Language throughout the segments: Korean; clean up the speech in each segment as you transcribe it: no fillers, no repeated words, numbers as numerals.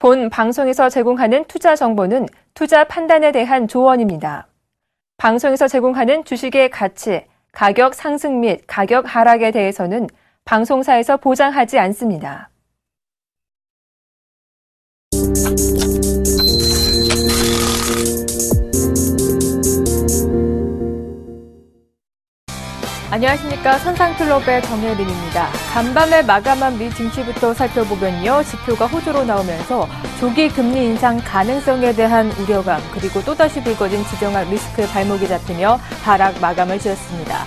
본 방송에서 제공하는 투자 정보는 투자 판단에 대한 조언입니다. 방송에서 제공하는 주식의 가치, 가격 상승 및 가격 하락에 대해서는 방송사에서 보장하지 않습니다. 안녕하십니까. 선상클럽의 정혜린입니다. 간밤에 마감한 미 증시부터 살펴보면요. 지표가 호조로 나오면서 조기 금리 인상 가능성에 대한 우려감 그리고 또다시 불거진 지정학 리스크의 발목이 잡히며 하락 마감을 지었습니다.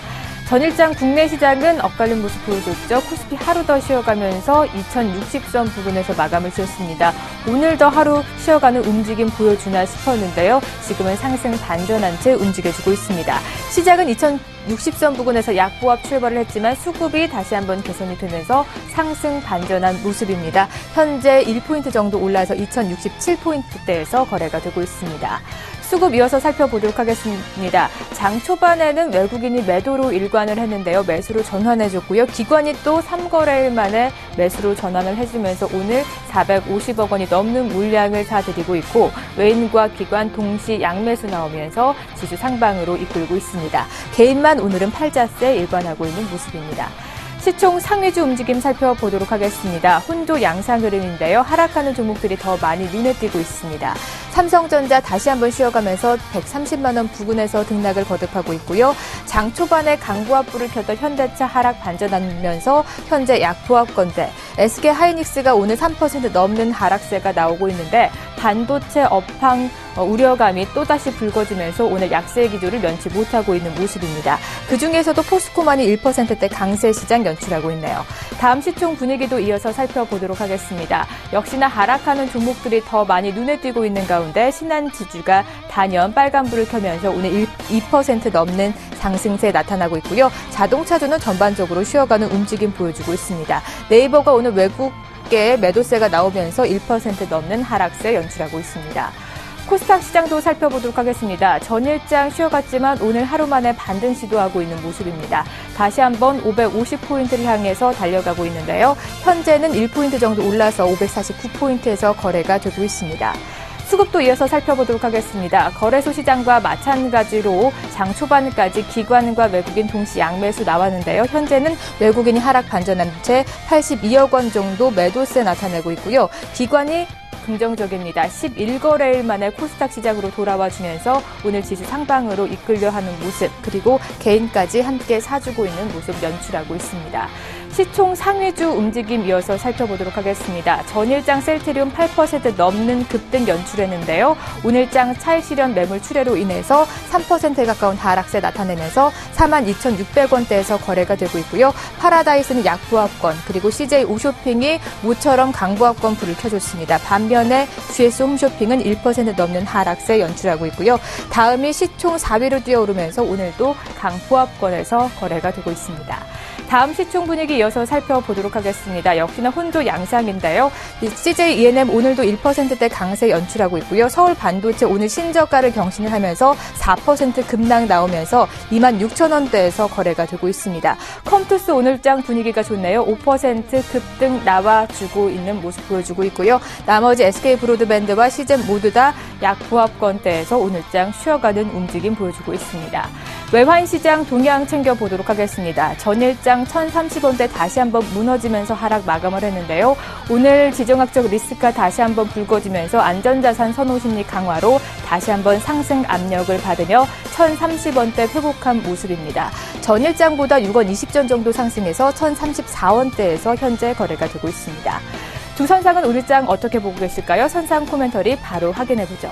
전일장 국내 시장은 엇갈린 모습 보여줬죠. 코스피 하루 더 쉬어가면서 2060선 부근에서 마감을 지었습니다. 오늘 더 하루 쉬어가는 움직임 보여주나 싶었는데요. 지금은 상승 반전한 채 움직여주고 있습니다. 시장은 2060선 부근에서 약보합 출발을 했지만 수급이 다시 한번 개선이 되면서 상승 반전한 모습입니다. 현재 1포인트 정도 올라서 2067포인트대에서 거래가 되고 있습니다. 수급 이어서 살펴보도록 하겠습니다. 장 초반에는 외국인이 매도로 일관을 했는데요. 매수로 전환해줬고요. 기관이 또 3거래일 만에 매수로 전환을 해주면서 오늘 450억 원이 넘는 물량을 사들이고 있고 외인과 기관 동시 양매수 나오면서 지수 상방으로 이끌고 있습니다. 개인만 오늘은 팔자세 일관하고 있는 모습입니다. 시총 상위주 움직임 살펴보도록 하겠습니다. 혼조 양상 흐름인데요. 하락하는 종목들이 더 많이 눈에 띄고 있습니다. 삼성전자 다시 한번 쉬어가면서 130만 원 부근에서 등락을 거듭하고 있고요. 장 초반에 강보합부를 켰던 현대차 하락 반전하면서 현재 약보합건대, SK하이닉스가 오늘 3% 넘는 하락세가 나오고 있는데 반도체 업황 우려감이 또다시 불거지면서 오늘 약세 기조를 면치 못하고 있는 모습입니다. 그중에서도 포스코만이 1%대 강세 시장 연출하고 있네요. 다음 시총 분위기도 이어서 살펴보도록 하겠습니다. 역시나 하락하는 종목들이 더 많이 눈에 띄고 있는 가운데 신한지주가 단연 빨간불을 켜면서 오늘 2% 넘는 상승세 나타나고 있고요. 자동차주는 전반적으로 쉬어가는 움직임 보여주고 있습니다. 네이버가 오늘 외국계 매도세가 나오면서 1% 넘는 하락세 연출하고 있습니다. 코스닥 시장도 살펴보도록 하겠습니다. 전일장 쉬어갔지만 오늘 하루 만에 반등 시도하고 있는 모습입니다. 다시 한번 550포인트를 향해서 달려가고 있는데요. 현재는 1포인트 정도 올라서 549포인트에서 거래가 되고 있습니다. 수급도 이어서 살펴보도록 하겠습니다. 거래소 시장과 마찬가지로 장 초반까지 기관과 외국인 동시 양매수 나왔는데요. 현재는 외국인이 하락 반전한 채 82억 원 정도 매도세 나타내고 있고요. 기관이 긍정적입니다. 11거래일 만에 코스닥 시장으로 돌아와 주면서 오늘 지수 상방으로 이끌려 하는 모습 그리고 개인까지 함께 사주고 있는 모습 연출하고 있습니다. 시총 상위주 움직임 이어서 살펴보도록 하겠습니다. 전일장 셀트리온 8% 넘는 급등 연출했는데요. 오늘장 차익실현 매물 출회로 인해서 3%에 가까운 하락세 나타내면서 42,600원대에서 거래가 되고 있고요. 파라다이스는 약보합권 그리고 CJ 오쇼핑이 모처럼 강보합권 불을 켜줬습니다. 반면에 GS 홈쇼핑은 1% 넘는 하락세 연출하고 있고요. 다음이 시총 4위로 뛰어오르면서 오늘도 강보합권에서 거래가 되고 있습니다. 다음 시총 분위기 이어서 살펴보도록 하겠습니다. 역시나 혼조 양상인데요. CJ ENM 오늘도 1%대 강세 연출하고 있고요. 서울 반도체 오늘 신저가를 경신을 하면서 4% 급락 나오면서 26,000원대에서 거래가 되고 있습니다. 컴투스 오늘장 분위기가 좋네요. 5% 급등 나와주고 있는 모습 보여주고 있고요. 나머지 SK 브로드밴드와 시젠 모두 다 약보합권대에서 오늘장 쉬어가는 움직임 보여주고 있습니다. 외환 시장 동향 챙겨보도록 하겠습니다. 전일장 1,030원대 다시 한번 무너지면서 하락 마감을 했는데요. 오늘 지정학적 리스크가 다시 한번 불거지면서 안전자산 선호 심리 강화로 다시 한번 상승 압력을 받으며 1,030원대 회복한 모습입니다. 전일장보다 6원 20전 정도 상승해서 1,034원대에서 현재 거래가 되고 있습니다. 두 선상은 오늘장 어떻게 보고 계실까요? 선상 코멘터리 바로 확인해보죠.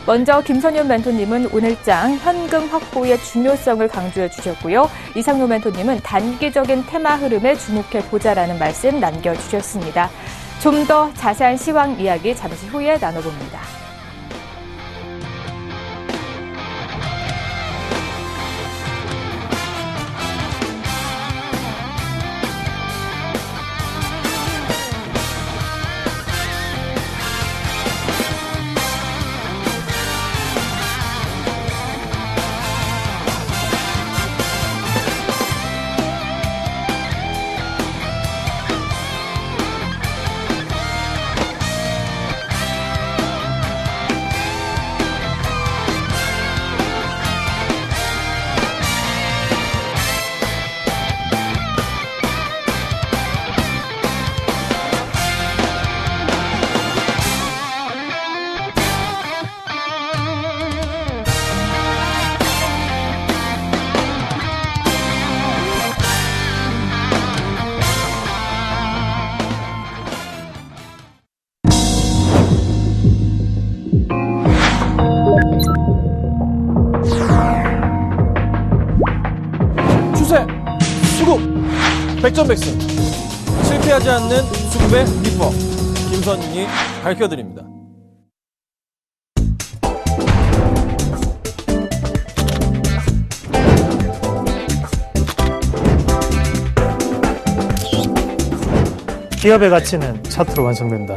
먼저 김선윤 멘토님은 오늘장 현금 확보의 중요성을 강조해 주셨고요. 이상로 멘토님은 단기적인 테마 흐름에 주목해보자라는 말씀 남겨주셨습니다. 좀 더 자세한 시황 이야기 잠시 후에 나눠봅니다. 백전백승 실패하지 않는 수급의 비법 김선윤이 밝혀드립니다. 기업의 가치는 차트로 완성된다.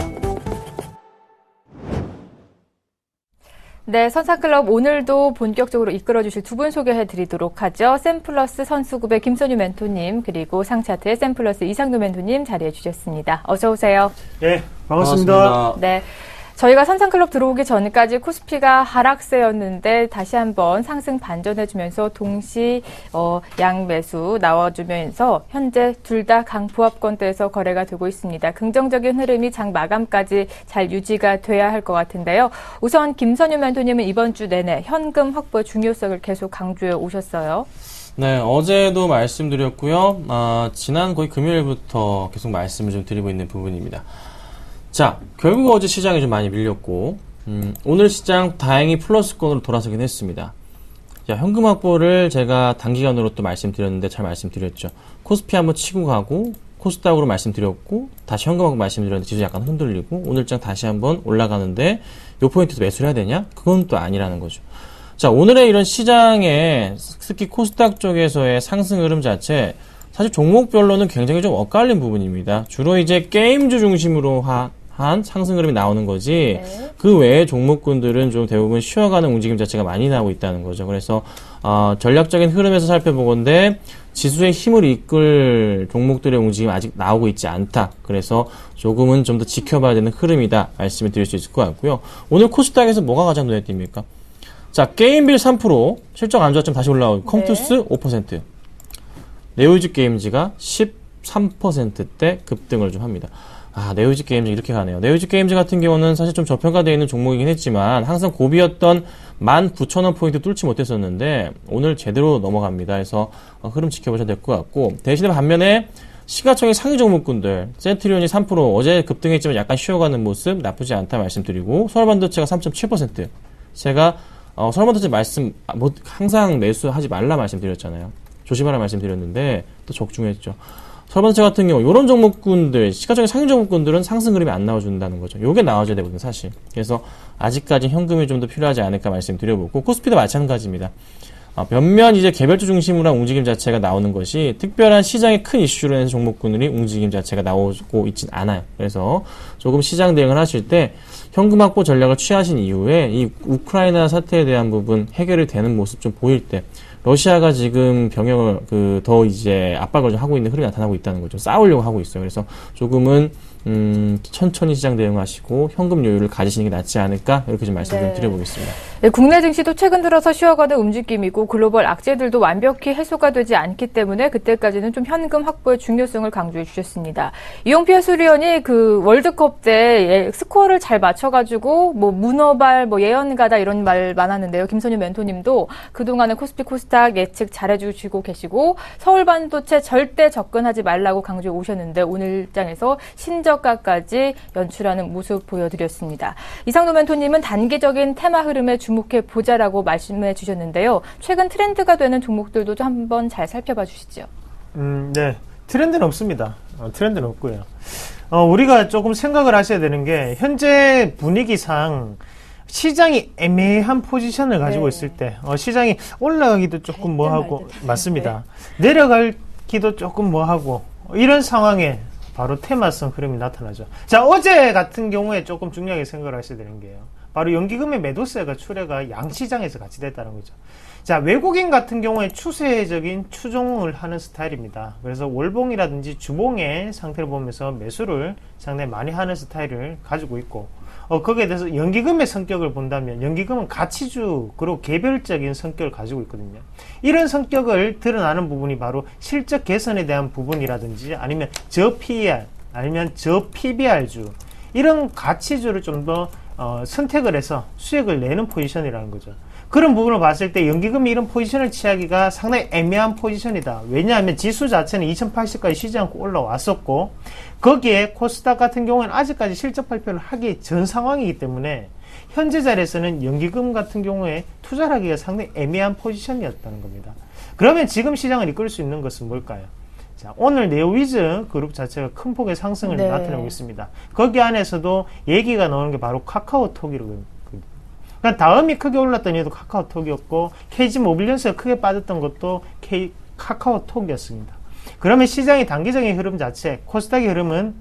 네, 선상클럽 오늘도 본격적으로 이끌어주실 두 분 소개해드리도록 하죠. 샘플러스 선수급의 김선유 멘토님, 그리고 상차트의 샘플러스 이상도 멘토님 자리해주셨습니다. 어서 오세요. 네, 반갑습니다. 네. 저희가 선상클럽 들어오기 전까지 코스피가 하락세였는데 다시 한번 상승 반전해주면서 동시 양매수 나와주면서 현재 둘 다 강보합권대에서 거래가 되고 있습니다. 긍정적인 흐름이 장 마감까지 잘 유지가 돼야 할 것 같은데요. 우선 김선유 멘토님은 이번 주 내내 현금 확보의 중요성을 계속 강조해 오셨어요. 네, 어제도 말씀드렸고요. 지난 거의 금요일부터 계속 말씀을 좀 드리고 있는 부분입니다. 자, 결국 어제 시장이 좀 많이 밀렸고, 오늘 시장 다행히 플러스권으로 돌아서긴 했습니다. 자, 현금 확보를 제가 단기간으로 또 말씀드렸는데 잘 말씀드렸죠. 코스피 한번 치고 가고, 코스닥으로 말씀드렸고, 다시 현금 확보 말씀드렸는데 지수 약간 흔들리고, 오늘장 다시 한번 올라가는데, 요 포인트도 매수를 해야 되냐? 그건 또 아니라는 거죠. 자, 오늘의 이런 시장의, 특히 코스닥 쪽에서의 상승 흐름 자체, 사실 종목별로는 굉장히 좀 엇갈린 부분입니다. 주로 이제 게임주 중심으로 한 상승 흐름이 나오는 거지, 네. 그 외에 종목군들은 좀 대부분 쉬어가는 움직임 자체가 많이 나오고 있다는 거죠. 그래서 전략적인 흐름에서 살펴보건대 지수의 힘을 이끌 종목들의 움직임이 아직 나오고 있지 않다. 그래서 조금은 좀 더 지켜봐야 되는 흐름이다 말씀을 드릴 수 있을 것 같고요. 오늘 코스닥에서 뭐가 가장 눈에 띕니까? 자, 게임빌 3%, 실적 안 좋았지만 다시 올라오고, 컴투스 5%, 네오이즈 게임즈가 13%대 급등을 좀 합니다. 네오이즈 게임즈 이렇게 가네요. 네오이즈 게임즈 같은 경우는 사실 좀 저평가되어 있는 종목이긴 했지만 항상 고비였던 19,000원 포인트 뚫지 못했었는데 오늘 제대로 넘어갑니다. 그래서 흐름 지켜보셔야 될 것 같고, 대신에 반면에 시가총액 상위 종목군들 센트리온이 3% 어제 급등했지만 약간 쉬어가는 모습 나쁘지 않다 말씀드리고, 서울반도체가 3.7%, 제가 서울반도체 항상 매수하지 말라 말씀드렸잖아요. 조심하라 말씀드렸는데 또 적중했죠. 서울반도체 같은 경우 이런 종목군들, 시가총액 상위 종목군들은 상승 흐름이 안 나와준다는 거죠. 요게 나와줘야 되거든요, 사실. 그래서 아직까지 현금이 좀 더 필요하지 않을까 말씀드려보고, 코스피도 마찬가지입니다. 몇몇 이제 개별주 중심으로 한 움직임 자체가 나오는 것이 특별한 시장의 큰 이슈로 해서 종목군들이 움직임 자체가 나오고 있진 않아요. 그래서 조금 시장 대응을 하실 때 현금 확보 전략을 취하신 이후에 이 우크라이나 사태에 대한 부분 해결이 되는 모습 좀 보일 때, 러시아가 지금 병역을 더 이제 압박을 좀 하고 있는 흐름이 나타나고 있다는 거죠. 싸우려고 하고 있어요. 그래서 조금은 천천히 시장 대응하시고 현금 여유를 가지시는 게 낫지 않을까, 이렇게 좀 말씀 좀 드려보겠습니다. 네, 국내 증시도 최근 들어서 쉬어가는 움직임이고 글로벌 악재들도 완벽히 해소가 되지 않기 때문에 그때까지는 좀 현금 확보의 중요성을 강조해 주셨습니다. 이용필 해설위원이 월드컵 때 스코어를 잘 맞춰가지고 문어발, 예언가다 이런 말 많았는데요. 김선유 멘토님도 그동안은 코스피 코스닥 예측 잘해주시고 계시고 서울반도체 절대 접근하지 말라고 강조해 오셨는데 오늘 장에서 신저가까지 연출하는 모습 보여드렸습니다. 이상도 멘토님은 단기적인 테마 흐름에 주목해 보자라고 말씀해 주셨는데요. 최근 트렌드가 되는 종목들도 좀 한번 잘 살펴봐 주시죠. 네. 트렌드는 없습니다. 트렌드는 없고요. 우리가 조금 생각을 하셔야 되는 게, 현재 분위기상 시장이 애매한 포지션을 가지고 있을 때, 시장이 올라가기도 조금 뭐하고, 맞습니다. 내려가기도 조금 뭐하고, 이런 상황에 바로 테마성 흐름이 나타나죠. 자, 어제 같은 경우에 조금 중요하게 생각을 하셔야 되는 게요, 바로 연기금의 매도세가 출회가 양시장에서 같이 됐다는 거죠. 자, 외국인 같은 경우에 추세적인 추종을 하는 스타일입니다. 그래서 월봉이라든지 주봉의 상태를 보면서 매수를 상당히 많이 하는 스타일을 가지고 있고, 거기에 대해서 연기금의 성격을 본다면 연기금은 가치주, 그리고 개별적인 성격을 가지고 있거든요. 이런 성격을 드러나는 부분이 바로 실적 개선에 대한 부분이라든지 아니면 저 PER, 아니면 저 PBR주, 이런 가치주를 좀 더 선택을 해서 수익을 내는 포지션이라는 거죠. 그런 부분을 봤을 때 연기금이 이런 포지션을 취하기가 상당히 애매한 포지션이다. 왜냐하면 지수 자체는 2080까지 쉬지 않고 올라왔었고, 거기에 코스닥 같은 경우에는 아직까지 실적 발표를 하기 전 상황이기 때문에 현재 자리에서는 연기금 같은 경우에 투자를 하기가 상당히 애매한 포지션이었다는 겁니다. 그러면 지금 시장을 이끌 수 있는 것은 뭘까요? 자, 오늘 네오위즈 그룹 자체가 큰 폭의 상승을 네. 나타내고 있습니다. 거기 안에서도 얘기가 나오는 게 바로 카카오톡이거든요. 그러니까 다음이 크게 올랐던 이유도 카카오톡이었고 KG모빌리언스가 크게 빠졌던 것도 카카오톡이었습니다. 그러면 시장의 단기적인 흐름 자체, 코스닥의 흐름은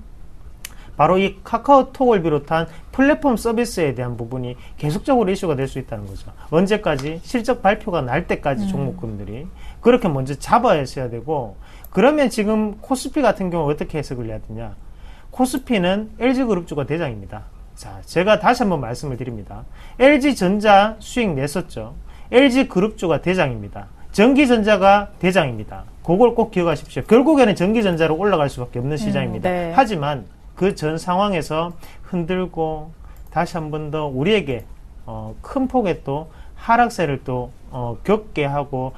바로 이 카카오톡을 비롯한 플랫폼 서비스에 대한 부분이 계속적으로 이슈가 될 수 있다는 거죠. 언제까지? 실적 발표가 날 때까지 종목군들이 그렇게 먼저 잡아야 되고, 그러면 지금 코스피 같은 경우 어떻게 해석을 해야 되냐? 코스피는 LG그룹주가 대장입니다. 자, 제가 다시 한번 말씀을 드립니다. LG전자 수익 냈었죠. LG그룹주가 대장입니다. 전기전자가 대장입니다. 그걸 꼭 기억하십시오. 결국에는 전기전자로 올라갈 수밖에 없는 시장입니다. 네. 하지만 그 전 상황에서 흔들고 다시 한 번 더 우리에게 큰 폭의 또 하락세를 또 겪게 하고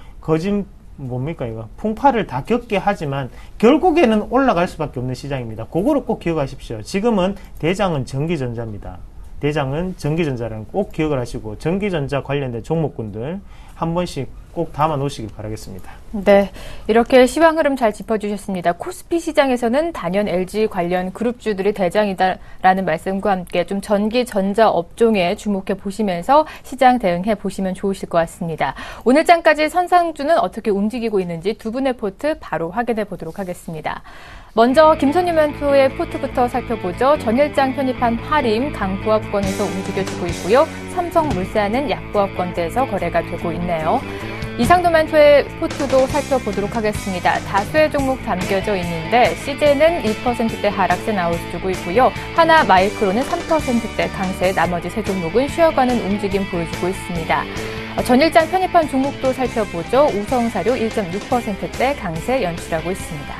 뭡니까 이거 풍파를 다 겪게 하지만 결국에는 올라갈 수밖에 없는 시장입니다. 그거를 꼭 기억하십시오. 지금은 대장은 전기전자입니다. 대장은 전기전자라는 꼭 기억을 하시고 전기전자 관련된 종목군들 한 번씩 꼭 담아 놓으시길 바라겠습니다. 네, 이렇게 시황 흐름 잘 짚어주셨습니다. 코스피 시장에서는 단연 LG 관련 그룹주들이 대장이다라는 말씀과 함께 좀 전기 전자 업종에 주목해 보시면서 시장 대응해 보시면 좋으실 것 같습니다. 오늘 장까지 선상주는 어떻게 움직이고 있는지 두 분의 포트 바로 확인해 보도록 하겠습니다. 먼저 김선유 멘토의 포트부터 살펴보죠. 전일장 편입한 화림, 강부합권에서 움직여주고 있고요. 삼성물산은 약부합권대에서 거래가 되고 있네요. 이상도 멘토의 포트도 살펴보도록 하겠습니다. 다수의 종목 담겨져 있는데 CJ는 1%대 하락세 나와주고 있고요. 하나 마이크로는 3%대 강세, 나머지 세 종목은 쉬어가는 움직임 보여주고 있습니다. 전일장 편입한 종목도 살펴보죠. 우성사료 1.6%대 강세 연출하고 있습니다.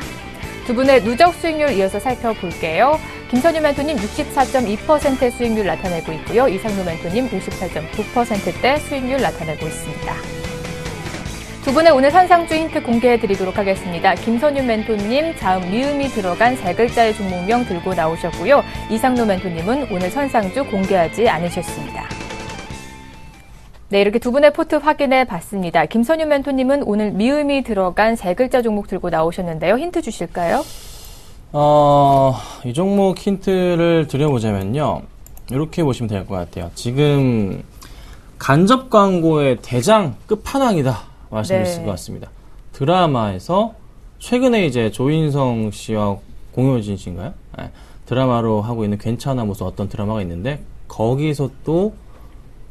두 분의 누적 수익률 이어서 살펴볼게요. 김선유 멘토님 64.2%의 수익률 나타내고 있고요. 이상도 멘토님 58.9%대 수익률 나타내고 있습니다. 두 분의 오늘 선상주 힌트 공개해드리도록 하겠습니다. 김선유 멘토님 자음 미음이 들어간 세 글자의 종목명 들고 나오셨고요. 이상도 멘토님은 오늘 선상주 공개하지 않으셨습니다. 네, 이렇게 두 분의 포트 확인해 봤습니다. 김선유 멘토님은 오늘 미음이 들어간 세 글자 종목 들고 나오셨는데요. 힌트 주실까요? 이 종목 힌트를 드려보자면요. 이렇게 보시면 될 것 같아요. 지금 간접 광고의 대장 끝판왕이다 말씀드릴 수 있을 것 같습니다. 드라마에서 최근에 이제 조인성 씨와 공효진 씨인가요? 네, 드라마로 하고 있는 괜찮아 무슨 어떤 드라마가 있는데 거기서 또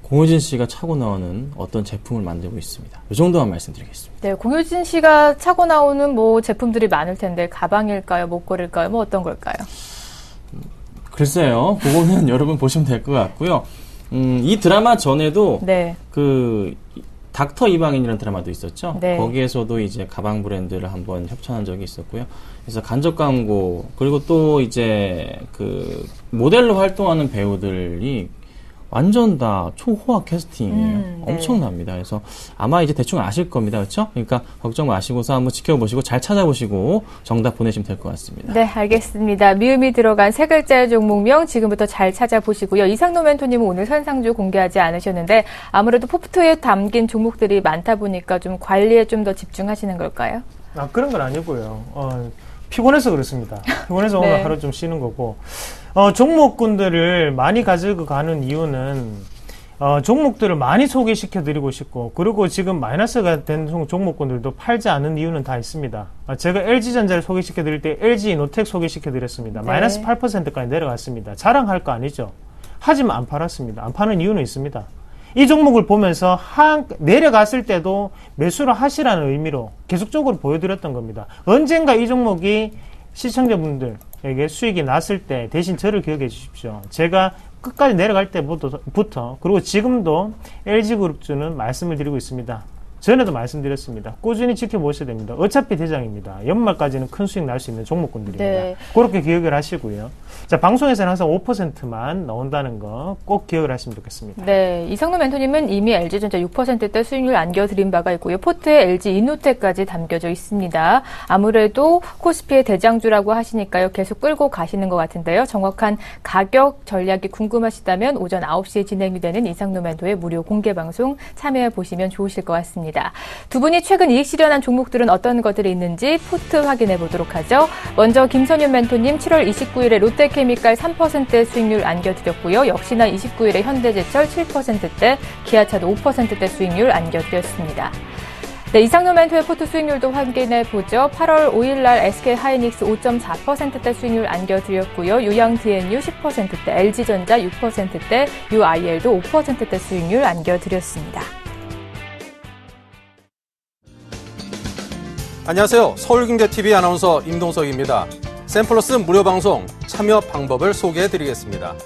공효진 씨가 차고 나오는 어떤 제품을 만들고 있습니다. 이 정도만 말씀드리겠습니다. 네, 공효진 씨가 차고 나오는 뭐 제품들이 많을 텐데 가방일까요? 목걸이일까요? 뭐 어떤 걸까요? 글쎄요. 그거는 여러분 보시면 될 것 같고요. 이 드라마 전에도 네. 그 닥터 이방인이라는 드라마도 있었죠. 네. 거기에서도 이제 가방 브랜드를 한번 협찬한 적이 있었고요. 그래서 간접 광고 그리고 또 이제 그 모델로 활동하는 배우들이 완전 다 초호화 캐스팅이에요. 네. 엄청납니다. 그래서 아마 이제 대충 아실 겁니다. 그렇죠? 그러니까 걱정 마시고서 한번 지켜보시고 잘 찾아보시고 정답 보내시면 될 것 같습니다. 네, 알겠습니다. 미음이 들어간 세 글자의 종목명 지금부터 잘 찾아보시고요. 이상노 멘토님은 오늘 선상주 공개하지 않으셨는데 아무래도 포트에 담긴 종목들이 많다 보니까 좀 관리에 좀 더 집중하시는 걸까요? 그런 건 아니고요. 피곤해서 그렇습니다. 피곤해서 네. 오늘 하루 좀 쉬는 거고. 종목군들을 많이 가지고 가는 이유는 종목들을 많이 소개시켜 드리고 싶고, 그리고 지금 마이너스가 된 종목군들도 팔지 않은 이유는 다 있습니다. 제가 LG전자를 소개시켜 드릴 때 LG이노텍 소개시켜 드렸습니다. 네. 마이너스 8%까지 내려갔습니다. 자랑할 거 아니죠. 하지만 안 팔았습니다. 안 파는 이유는 있습니다. 이 종목을 보면서 내려갔을 때도 매수를 하시라는 의미로 계속적으로 보여드렸던 겁니다. 언젠가 이 종목이 시청자분들에게 수익이 났을 때 대신 저를 기억해 주십시오. 제가 끝까지 내려갈 때부터 그리고 지금도 LG그룹주는 말씀을 드리고 있습니다. 전에도 말씀드렸습니다. 꾸준히 지켜보셔야 됩니다. 어차피 대장입니다. 연말까지는 큰 수익 날 수 있는 종목군들입니다. 네. 그렇게 기억을 하시고요. 자, 방송에서는 항상 5%만 나온다는 거 꼭 기억을 하시면 좋겠습니다. 네, 이상노 멘토님은 이미 LG전자 6%대 수익률 안겨드린 바가 있고요. 포트에 LG이노텍까지 담겨져 있습니다. 아무래도 코스피의 대장주라고 하시니까요. 계속 끌고 가시는 것 같은데요. 정확한 가격 전략이 궁금하시다면 오전 9시에 진행이 되는 이상노 멘토의 무료 공개 방송 참여해 보시면 좋으실 것 같습니다. 있습니다. 두 분이 최근 이익 실현한 종목들은 어떤 것들이 있는지 포트 확인해 보도록 하죠. 먼저 김선윤 멘토님 7월 29일에 롯데케미칼 3%대 수익률 안겨드렸고요. 역시나 29일에 현대제철 7%대, 기아차도 5%대 수익률 안겨드렸습니다. 네, 이상노 멘토의 포트 수익률도 확인해 보죠. 8월 5일 날 SK하이닉스 5.4%대 수익률 안겨드렸고요. 유양 DNU 10%대, LG전자 6%대, UIL도 5%대 수익률 안겨드렸습니다. 안녕하세요. 서울경제TV 아나운서 임동석입니다. 샘플러스 무료 방송 참여 방법을 소개해드리겠습니다.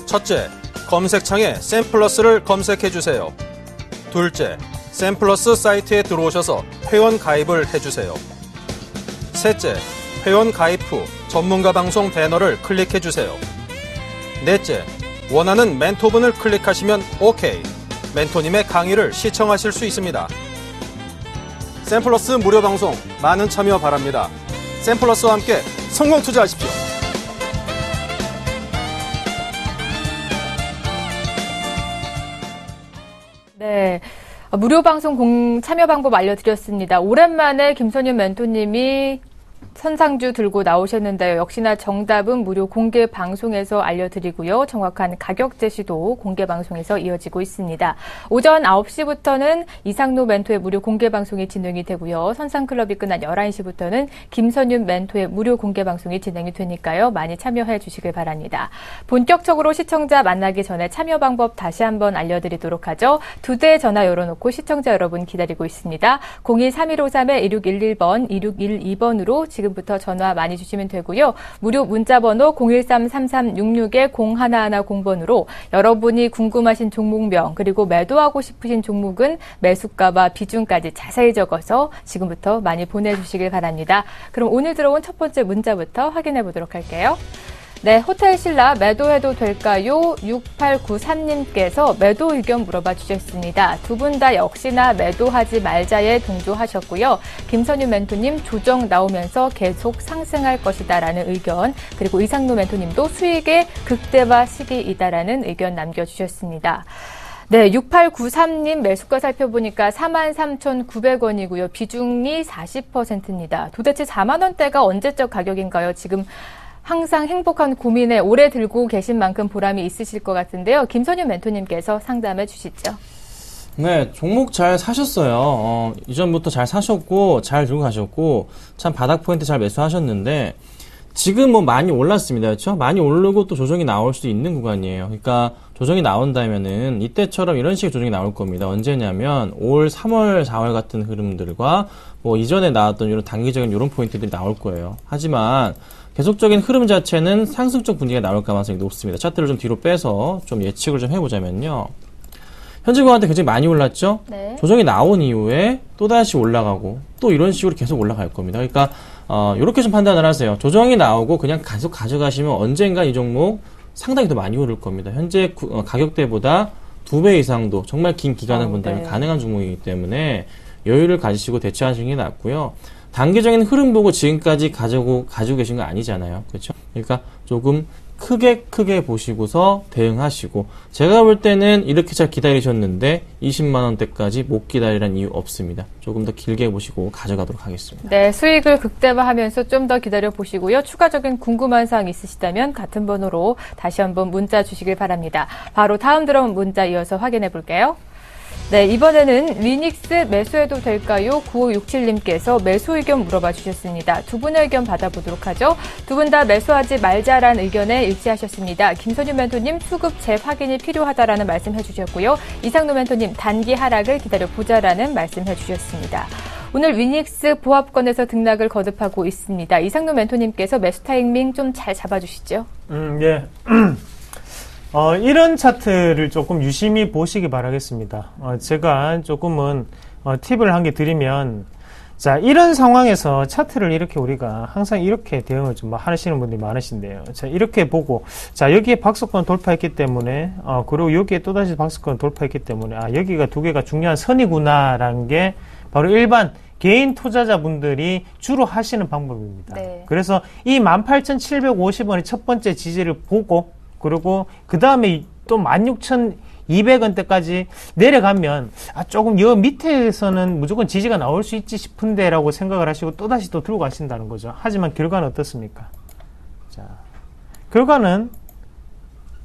첫째, 검색창에 샘플러스를 검색해주세요. 둘째, 샘플러스 사이트에 들어오셔서 회원 가입을 해주세요. 셋째, 회원 가입 후 전문가 방송 배너를 클릭해주세요. 넷째, 원하는 멘토분을 클릭하시면 OK, 멘토님의 강의를 시청하실 수 있습니다. 샘플러스 무료 방송 많은 참여 바랍니다. 샘플러스와 함께 성공 투자하십시오. 네. 무료 방송 참여 방법 알려드렸습니다. 오랜만에 김선윤 멘토님이 선상주 들고 나오셨는데요. 역시나 정답은 무료 공개 방송에서 알려드리고요. 정확한 가격 제시도 공개 방송에서 이어지고 있습니다. 오전 9시부터는 이상노 멘토의 무료 공개 방송이 진행이 되고요. 선상클럽이 끝난 11시부터는 김선윤 멘토의 무료 공개 방송이 진행이 되니까요. 많이 참여해 주시길 바랍니다. 본격적으로 시청자 만나기 전에 참여 방법 다시 한번 알려드리도록 하죠. 2대 전화 열어놓고 시청자 여러분 기다리고 있습니다. 02-3153-1611번, 2612번으로 지금부터 전화 많이 주시면 되고요. 무료 문자번호 013-3366-0110번으로 여러분이 궁금하신 종목명 그리고 매도하고 싶으신 종목은 매수가와 비중까지 자세히 적어서 지금부터 많이 보내주시길 바랍니다. 그럼 오늘 들어온 첫 번째 문자부터 확인해 보도록 할게요. 네, 호텔신라 매도해도 될까요? 6893님께서 매도 의견 물어봐 주셨습니다. 두 분 다 역시나 매도하지 말자에 동조하셨고요. 김선윤 멘토님 조정 나오면서 계속 상승할 것이다라는 의견, 그리고 이상노 멘토님도 수익의 극대화 시기이다라는 의견 남겨주셨습니다. 네, 6893님 매수가 살펴보니까 43,900원이고요. 비중이 40%입니다. 도대체 4만 원대가 언제적 가격인가요? 지금 항상 행복한 고민에 오래 들고 계신 만큼 보람이 있으실 것 같은데요. 김선윤 멘토님께서 상담해 주시죠. 네, 종목 잘 사셨어요. 이전부터 잘 사셨고, 잘 들고 가셨고, 참 바닥 포인트 잘 매수하셨는데, 지금 뭐 많이 올랐습니다. 그렇죠? 많이 오르고 또 조정이 나올 수도 있는 구간이에요. 그러니까 조정이 나온다면은 이때처럼 이런 식의 조정이 나올 겁니다. 언제냐면 올 3월, 4월 같은 흐름들과 뭐 이전에 나왔던 이런 단기적인 이런 포인트들이 나올 거예요. 하지만 계속적인 흐름 자체는 상승적 분위기가 나올 가능성이 높습니다. 차트를 좀 뒤로 빼서 좀 예측을 좀 해보자면요. 현재 구간대 굉장히 많이 올랐죠? 네. 조정이 나온 이후에 또다시 올라가고 또 이런 식으로 계속 올라갈 겁니다. 그러니까 이렇게 좀 판단을 하세요. 조정이 나오고 그냥 계속 가져가시면 언젠가 이 종목 상당히 더 많이 오를 겁니다. 현재 가격대보다 2배 이상도 정말 긴 기간을 본다면 네. 가능한 종목이기 때문에 여유를 가지시고 대처하시는 게 낫고요. 단기적인 흐름 보고 지금까지 가지고 계신 거 아니잖아요. 그렇죠? 그러니까 조금 크게 보시고서 대응하시고, 제가 볼 때는 이렇게 잘 기다리셨는데 20만 원대까지 못 기다리란 이유 없습니다. 조금 더 길게 보시고 가져가도록 하겠습니다. 네, 수익을 극대화하면서 좀 더 기다려 보시고요. 추가적인 궁금한 사항 있으시다면 같은 번호로 다시 한번 문자 주시길 바랍니다. 바로 다음 들어온 문자 이어서 확인해 볼게요. 네, 이번에는 위닉스 매수해도 될까요? 9567님께서 매수 의견 물어봐 주셨습니다. 두 분의 의견 받아보도록 하죠. 두 분 다 매수하지 말자라는 의견에 일치하셨습니다. 김선윤 멘토님 수급 재확인이 필요하다라는 말씀해 주셨고요. 이상노 멘토님 단기 하락을 기다려보자라는 말씀해 주셨습니다. 오늘 위닉스 보합권에서 등락을 거듭하고 있습니다. 이상노 멘토님께서 매수 타이밍 좀 잘 잡아주시죠. 예. 이런 차트를 조금 유심히 보시기 바라겠습니다. 제가 조금은 팁을 한 개 드리면, 자, 이런 상황에서 차트를 이렇게 우리가 항상 이렇게 대응을 좀 하시는 분들이 많으신데요. 자, 이렇게 보고, 자, 여기에 박스권 돌파했기 때문에, 그리고 여기에 또다시 박스권 돌파했기 때문에, 여기가 두 개가 중요한 선이구나라는 게 바로 일반 개인 투자자분들이 주로 하시는 방법입니다. 네. 그래서 이 18,750원의 첫 번째 지지를 보고, 그리고 그 다음에 또 200원대까지 내려가면 조금 여 밑에서는 무조건 지지가 나올 수 있지 싶은데 라고 생각을 하시고 또다시 또 들고 가신다는 거죠. 하지만 결과는 어떻습니까? 자, 결과는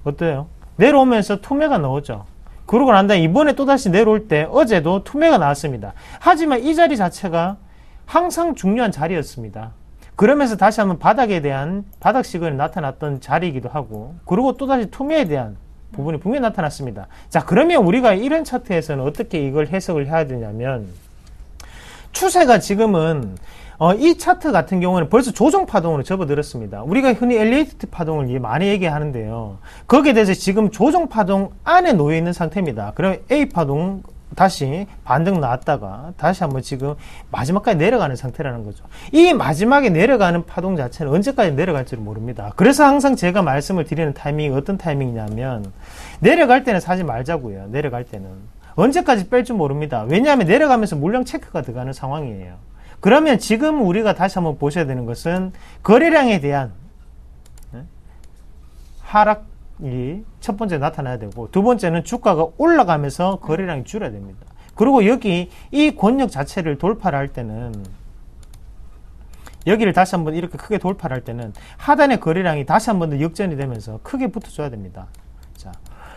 어때요? 내려오면서 투매가 나오죠. 그러고 난 다음에 이번에 또다시 내려올 때 어제도 투매가 나왔습니다. 하지만 이 자리 자체가 항상 중요한 자리였습니다. 그러면서 다시 한번 바닥에 대한 바닥 시그널이 나타났던 자리이기도 하고, 그리고 또다시 투매에 대한 부분이 분명히 나타났습니다. 자, 그러면 우리가 이런 차트에서는 어떻게 이걸 해석을 해야 되냐면, 추세가 지금은 이 차트 같은 경우는 벌써 조정 파동으로 접어들었습니다. 우리가 흔히 엘리베이터 파동을 많이 얘기하는데요. 거기에 대해서 지금 조정 파동 안에 놓여 있는 상태입니다. 그럼 A 파동 다시 반등 나왔다가 다시 한번 지금 마지막까지 내려가는 상태라는 거죠. 이 마지막에 내려가는 파동 자체는 언제까지 내려갈지를 모릅니다. 그래서 항상 제가 말씀을 드리는 타이밍이 어떤 타이밍이냐면, 내려갈 때는 사지 말자고요. 내려갈 때는 언제까지 뺄 줄 모릅니다. 왜냐하면 내려가면서 물량 체크가 들어가는 상황이에요. 그러면 지금 우리가 다시 한번 보셔야 되는 것은 거래량에 대한 하락이 첫 번째 나타나야 되고, 두 번째는 주가가 올라가면서 거래량이 줄어야 됩니다. 그리고 여기 이 권역 자체를 돌파를 할 때는, 여기를 다시 한번 이렇게 크게 돌파를 할 때는 하단의 거래량이 다시 한번 더 역전이 되면서 크게 붙어줘야 됩니다. 자,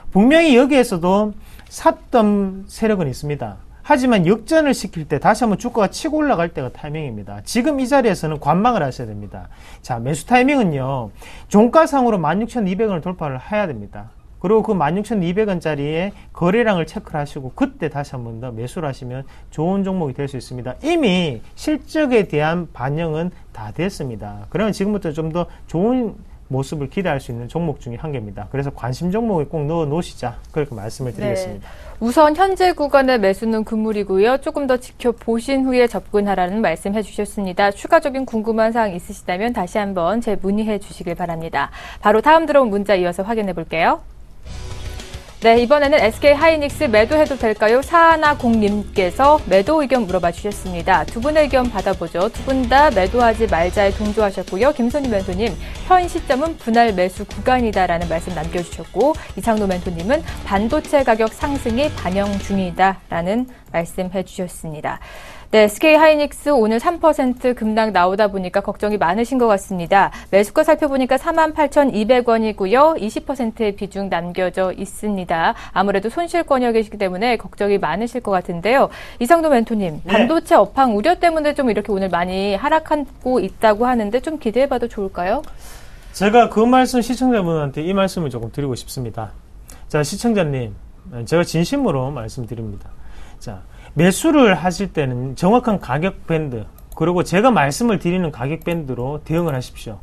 분명히 여기에서도 샀던 세력은 있습니다. 하지만 역전을 시킬 때 다시 한번 주가가 치고 올라갈 때가 타이밍입니다. 지금 이 자리에서는 관망을 하셔야 됩니다. 자, 매수 타이밍은요, 종가상으로 16,200원을 돌파를 해야 됩니다. 그리고 그 16,200원짜리의 거래량을 체크를 하시고 그때 다시 한번 더 매수를 하시면 좋은 종목이 될 수 있습니다. 이미 실적에 대한 반영은 다 됐습니다. 그러면 지금부터 좀 더 좋은 모습을 기대할 수 있는 종목 중에 한 개입니다. 그래서 관심 종목에 꼭 넣어 놓으시자, 그렇게 말씀을 드리겠습니다. 네. 우선 현재 구간의 매수는 금물이고요. 조금 더 지켜보신 후에 접근하라는 말씀 해주셨습니다. 추가적인 궁금한 사항 있으시다면 다시 한번 문의해 주시길 바랍니다. 바로 다음 들어온 문자 이어서 확인해 볼게요. 네, 이번에는 SK하이닉스 매도해도 될까요? 사하나공님께서 매도 의견 물어봐 주셨습니다. 두 분의 의견 받아보죠. 두 분 다 매도하지 말자에 동조하셨고요. 김선희 멘토님, 현 시점은 분할 매수 구간이다라는 말씀 남겨주셨고, 이창노 멘토님은 반도체 가격 상승이 반영 중이다라는 말씀해 주셨습니다. 네, SK하이닉스 오늘 3% 급락 나오다 보니까 걱정이 많으신 것 같습니다. 매수가 살펴보니까 48,200원이고요. 20%의 비중 남겨져 있습니다. 아무래도 손실 권역이시기 때문에 걱정이 많으실 것 같은데요. 이상도 멘토님, 반도체 업황 우려 때문에 좀 이렇게 오늘 많이 하락하고 있다고 하는데 좀 기대해봐도 좋을까요? 제가 그 말씀 시청자분한테 이 말씀을 조금 드리고 싶습니다. 자, 시청자님, 제가 진심으로 말씀드립니다. 자, 매수를 하실 때는 정확한 가격 밴드, 그리고 제가 말씀을 드리는 가격 밴드로 대응을 하십시오.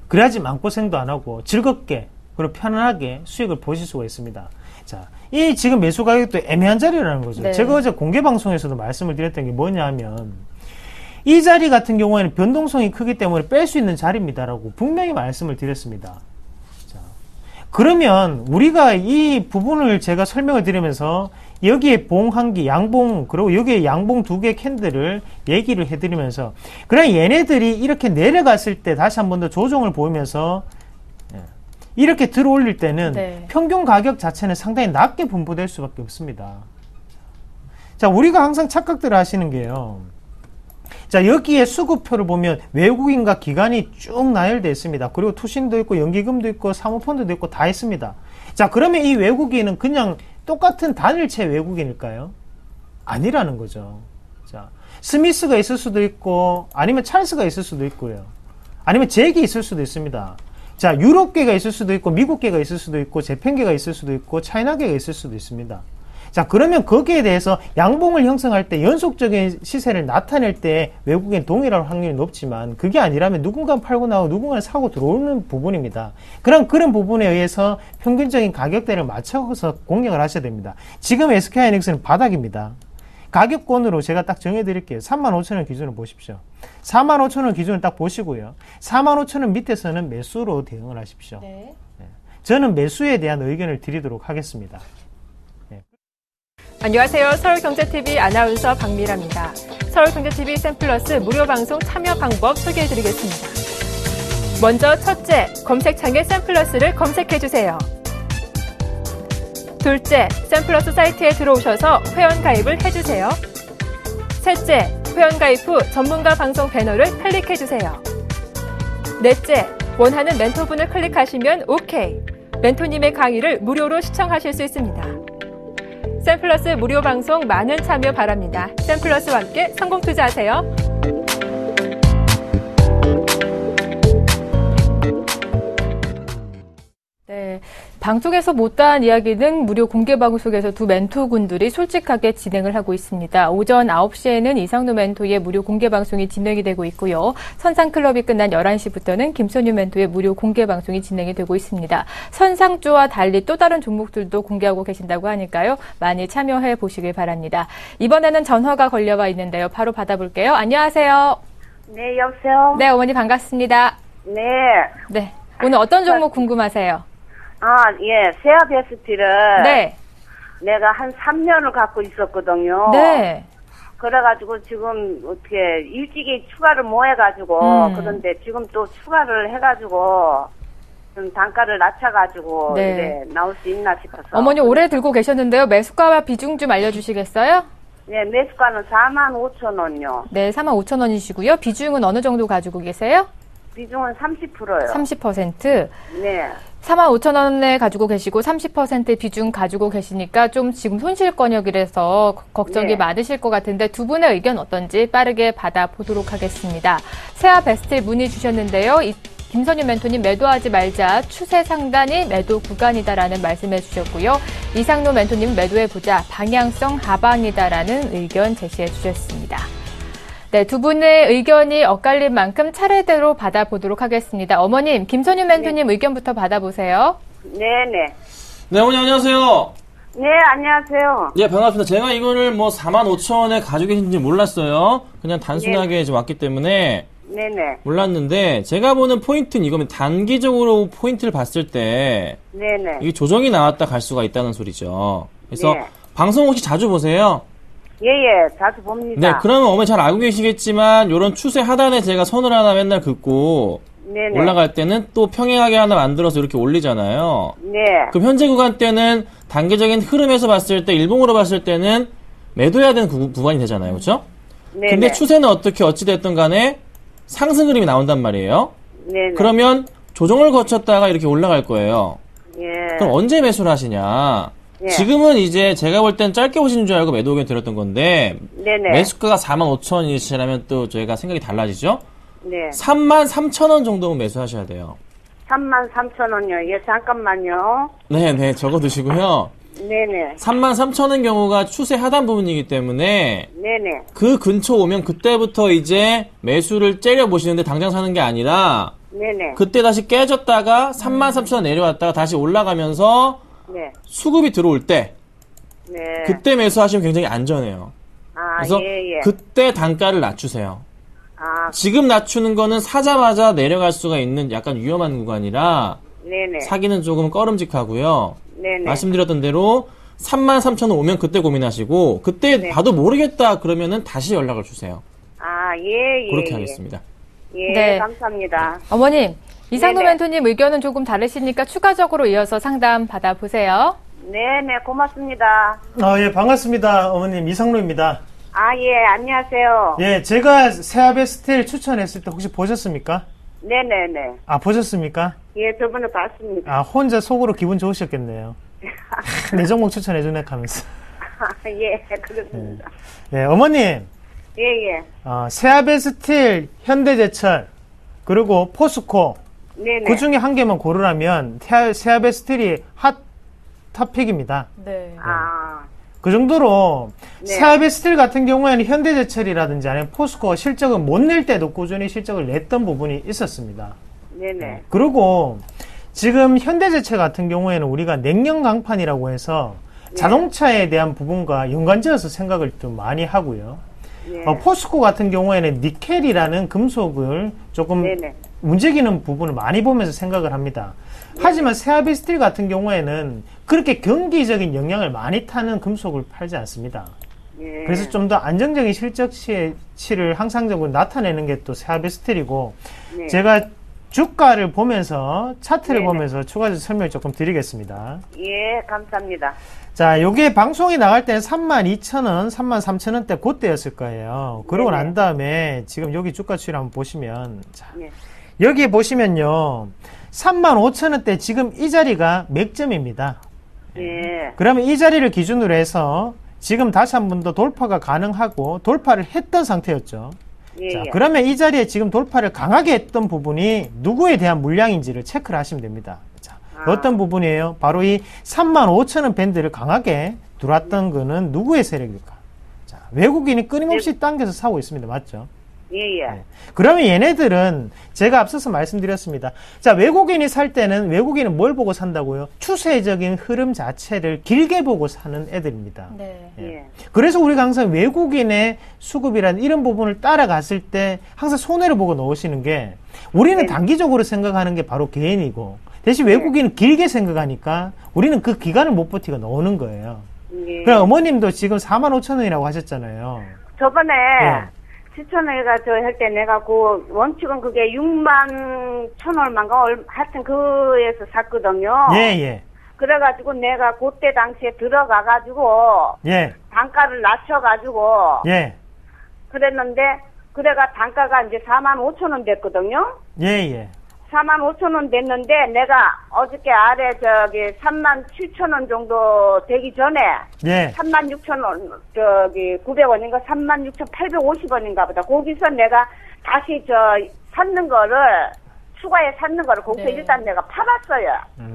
그래야지 마음고생도 안 하고 즐겁게 그리고 편안하게 수익을 보실 수가 있습니다. 자, 이 지금 매수 가격도 애매한 자리라는 거죠. 네. 제가 어제 공개 방송에서도 말씀을 드렸던 게 뭐냐 하면, 이 자리 같은 경우에는 변동성이 크기 때문에 뺄 수 있는 자리입니다라고 분명히 말씀을 드렸습니다. 자, 그러면 우리가 이 부분을 제가 설명을 드리면서 여기에 봉 한 개, 양봉, 그리고 여기에 양봉 2개 캔들을 얘기를 해드리면서, 그럼 얘네들이 이렇게 내려갔을 때 다시 한 번 더 조정을 보이면서 이렇게 들어올릴 때는 네. 평균 가격 자체는 상당히 낮게 분포될 수밖에 없습니다. 자, 우리가 항상 착각들을 하시는 게요. 자, 여기에 수급표를 보면 외국인과 기관이 쭉 나열되어 있습니다. 그리고 투신도 있고 연기금도 있고 사모펀드도 있고 다 있습니다. 자, 그러면 이 외국인은 그냥 똑같은 단일체 외국인일까요? 아니라는 거죠. 자, 스미스가 있을 수도 있고, 아니면 찰스가 있을 수도 있고요. 아니면 잭이 있을 수도 있습니다. 자, 유럽계가 있을 수도 있고, 미국계가 있을 수도 있고, 재팬계가 있을 수도 있고, 차이나계가 있을 수도 있습니다. 자, 그러면 거기에 대해서 양봉을 형성할 때 연속적인 시세를 나타낼 때 외국인 동일할 확률이 높지만, 그게 아니라면 누군가는 팔고 나오고 누군가는 사고 들어오는 부분입니다. 그런 부분에 의해서 평균적인 가격대를 맞춰서 공략을 하셔야 됩니다. 지금 SK하이닉스는 바닥입니다. 가격권으로 제가 딱 정해드릴게요. 35,000원 기준으로 보십시오. 45,000원 기준을 딱 보시고요. 45,000원 밑에서는 매수로 대응을 하십시오. 네. 저는 매수에 대한 의견을 드리도록 하겠습니다. 안녕하세요. 서울경제TV 아나운서 박미라입니다. 서울경제TV 샘플러스 무료 방송 참여 방법 소개해드리겠습니다. 먼저 첫째, 검색창에 샘플러스를 검색해주세요. 둘째, 샘플러스 사이트에 들어오셔서 회원가입을 해주세요. 셋째, 회원가입 후 전문가 방송 배너를 클릭해주세요. 넷째, 원하는 멘토분을 클릭하시면 오케이. 멘토님의 강의를 무료로 시청하실 수 있습니다. 샘플러스 무료 방송 많은 참여 바랍니다. 샘플러스와 함께 성공 투자하세요. 네, 방송에서 못다한 이야기는 무료 공개 방송에서 두 멘토군들이 솔직하게 진행을 하고 있습니다. 오전 9시에는 이상로 멘토의 무료 공개 방송이 진행이 되고 있고요. 선상클럽이 끝난 11시부터는 김선유 멘토의 무료 공개 방송이 진행이 되고 있습니다. 선상주와 달리 또 다른 종목들도 공개하고 계신다고 하니까요. 많이 참여해 보시길 바랍니다. 이번에는 전화가 걸려와 있는데요. 바로 받아볼게요. 안녕하세요. 네, 여보세요? 네, 어머니 반갑습니다. 네. 네, 오늘 어떤 종목 궁금하세요? 예, 세압 ST를 네. 내가 한 3년을 갖고 있었거든요. 네. 그래가지고 지금 어떻게 일찍이 추가를 못 해가지고 그런데 지금 또 추가를 해가지고 좀 단가를 낮춰가지고 네. 이제 나올 수 있나 싶어서. 어머니 오래 들고 계셨는데요. 매수가와 비중 좀 알려주시겠어요? 네, 매수가는 45,000원요. 네, 45,000원이시고요. 비중은 어느 정도 가지고 계세요? 비중은 30%요. 30%. 네. 45,000원에 가지고 계시고 30% 비중 가지고 계시니까 좀 지금 손실권역이라서 걱정이 네. 많으실 것 같은데 두 분의 의견 어떤지 빠르게 받아보도록 하겠습니다. 세아 베스트 문의 주셨는데요. 김선유 멘토님 매도하지 말자. 추세 상단이 매도 구간이다라는 말씀해 주셨고요. 이상로 멘토님 매도해보자. 방향성 하방이다라는 의견 제시해 주셨습니다. 네, 두 분의 의견이 엇갈린 만큼 차례대로 받아보도록 하겠습니다. 어머님, 김선유 멘토님 의견부터 받아보세요. 네네. 네, 어머니 안녕하세요. 네, 안녕하세요. 예, 반갑습니다. 제가 이거를 뭐 45,000원에 가지고 계신지 몰랐어요. 그냥 단순하게 지금 왔기 때문에 네네. 몰랐는데 제가 보는 포인트는 이거면 단기적으로 포인트를 봤을 때 네네. 이게 조정이 나왔다 갈 수가 있다는 소리죠. 그래서 네. 방송 혹시 자주 보세요? 예예, 자주 봅니다. 네, 그러면 어머니 잘 알고 계시겠지만 요런 추세 하단에 제가 선을 하나 맨날 긋고 네네. 올라갈 때는 또 평행하게 하나 만들어서 이렇게 올리잖아요. 네. 그럼 현재 구간 때는 단기적인 흐름에서 봤을 때 일봉으로 봤을 때는 매도해야 되는 구간이 되잖아요. 그렇죠? 네네. 근데 추세는 어찌 됐든 간에 상승 흐름이 나온단 말이에요. 네네. 그러면 조정을 거쳤다가 이렇게 올라갈 거예요. 예. 그럼 언제 매수를 하시냐? 예. 지금은 이제 제가 볼 땐 짧게 보시는 줄 알고 매도 의견 드렸던 건데 네네. 매수가가 45,000원이시라면 또 저희가 생각이 달라지죠? 네. 33,000원 정도면 매수하셔야 돼요. 33,000원요. 예, 잠깐만요. 네, 적어두시고요. 네네. 33,000원 경우가 추세 하단 부분이기 때문에 네네. 그 근처 오면 그때부터 이제 매수를 째려 보시는데 당장 사는 게 아니라 네네. 그때 다시 깨졌다가 33,000원 내려왔다가 다시 올라가면서 네. 수급이 들어올 때 네. 그때 매수하시면 굉장히 안전해요. 그래서 예, 예. 그때 단가를 낮추세요. 아, 지금 낮추는 거는 사자마자 내려갈 수가 있는 약간 위험한 구간이라 네네. 사기는 조금 꺼름직하고요. 네네. 말씀드렸던 대로 33,000원 오면 그때 고민하시고 그때 네. 봐도 모르겠다 그러면은 다시 연락을 주세요. 아, 예, 예. 그렇게 예. 하겠습니다. 예, 네. 감사합니다. 어머님, 이상도 네네. 멘토님 의견은 조금 다르시니까 추가적으로 이어서 상담 받아보세요. 네네, 고맙습니다. 예, 반갑습니다. 어머님, 이상로입니다. 아, 예, 안녕하세요. 예, 제가 세아베 스틸 추천했을 때 혹시 보셨습니까? 네네네. 보셨습니까? 예, 저번에 봤습니다. 혼자 속으로 기분 좋으셨겠네요. 내 종목 추천해주네 하면서. 예, 그렇습니다. 예, 어머님, 예, 예. 세아베 스틸, 현대제철, 그리고 포스코, 네네. 그 중에 한 개만 고르라면 세아베 스틸이 핫 탑픽입니다. 네. 아, 그 정도로 네. 세아베 스틸 같은 경우에는 현대제철이라든지 아니면 포스코가 실적을 못 낼 때도 꾸준히 실적을 냈던 부분이 있었습니다. 네네. 그리고 지금 현대제철 같은 경우에는 우리가 냉연 강판이라고 해서 자동차에 대한 부분과 연관지어서 생각을 좀 많이 하고요. 네. 포스코 같은 경우에는 니켈이라는 금속을 조금 네네. 움직이는 부분을 많이 보면서 생각을 합니다. 하지만 세아베 스틸 같은 경우에는 그렇게 경기적인 영향을 많이 타는 금속을 팔지 않습니다. 예. 그래서 좀 더 안정적인 실적치를 항상적으로 나타내는 게 또 세아베 스틸이고, 네. 제가 주가를 보면서 차트를 네네. 보면서 추가적인 설명을 조금 드리겠습니다. 예, 감사합니다. 자, 요게 방송이 나갈 때는 32,000원, 33,000원대 그때였을 거예요. 그러고 네네. 난 다음에 지금 여기 주가 추이를 한번 보시면, 자, 예. 여기에 보시면요. 35,000원대 지금 이 자리가 맥점입니다. 예. 그러면 이 자리를 기준으로 해서 지금 다시 한 번 더 돌파가 가능하고 돌파를 했던 상태였죠. 예. 자, 예. 그러면 이 자리에 지금 돌파를 강하게 했던 부분이 누구에 대한 물량인지를 체크를 하시면 됩니다. 자, 어떤 부분이에요? 바로 이 35,000원 밴드를 강하게 들어왔던 거는 누구의 세력일까? 자, 외국인이 끊임없이 당겨서 사고 있습니다. 맞죠? 예, 예. 네. 그러면 얘네들은 제가 앞서서 말씀드렸습니다. 자, 외국인이 살 때는 외국인은 뭘 보고 산다고요? 추세적인 흐름 자체를 길게 보고 사는 애들입니다. 네. 예. 그래서 우리가 항상 외국인의 수급이라는 이런 부분을 따라갔을 때 항상 손해를 보고 넣으시는 게 우리는 단기적으로 생각하는 게 바로 개인이고 대신 외국인은 길게 생각하니까 우리는 그 기간을 못 버티고 넣는 거예요. 예. 그럼 어머님도 지금 45,000원이라고 하셨잖아요. 저번에 네. 추천회가 저 할 때 내가 그 원칙은 그게 6만 1,000원만가 하여튼 그에서 샀거든요. 예, 예. 그래가지고 내가 그때 당시에 들어가가지고 예, 단가를 낮춰가지고 예, 그랬는데 그래가 단가가 이제 45,000원 됐거든요. 예, 예. 45,000원 됐는데 내가 어저께 아래 저기 37,000원 정도 되기 전에 예. 36,000원 저기 900원인가 36,850원인가 보다 거기서 내가 다시 저 샀는 거를 추가에 샀는 거를 거기서 네. 일단 내가 팔았어요.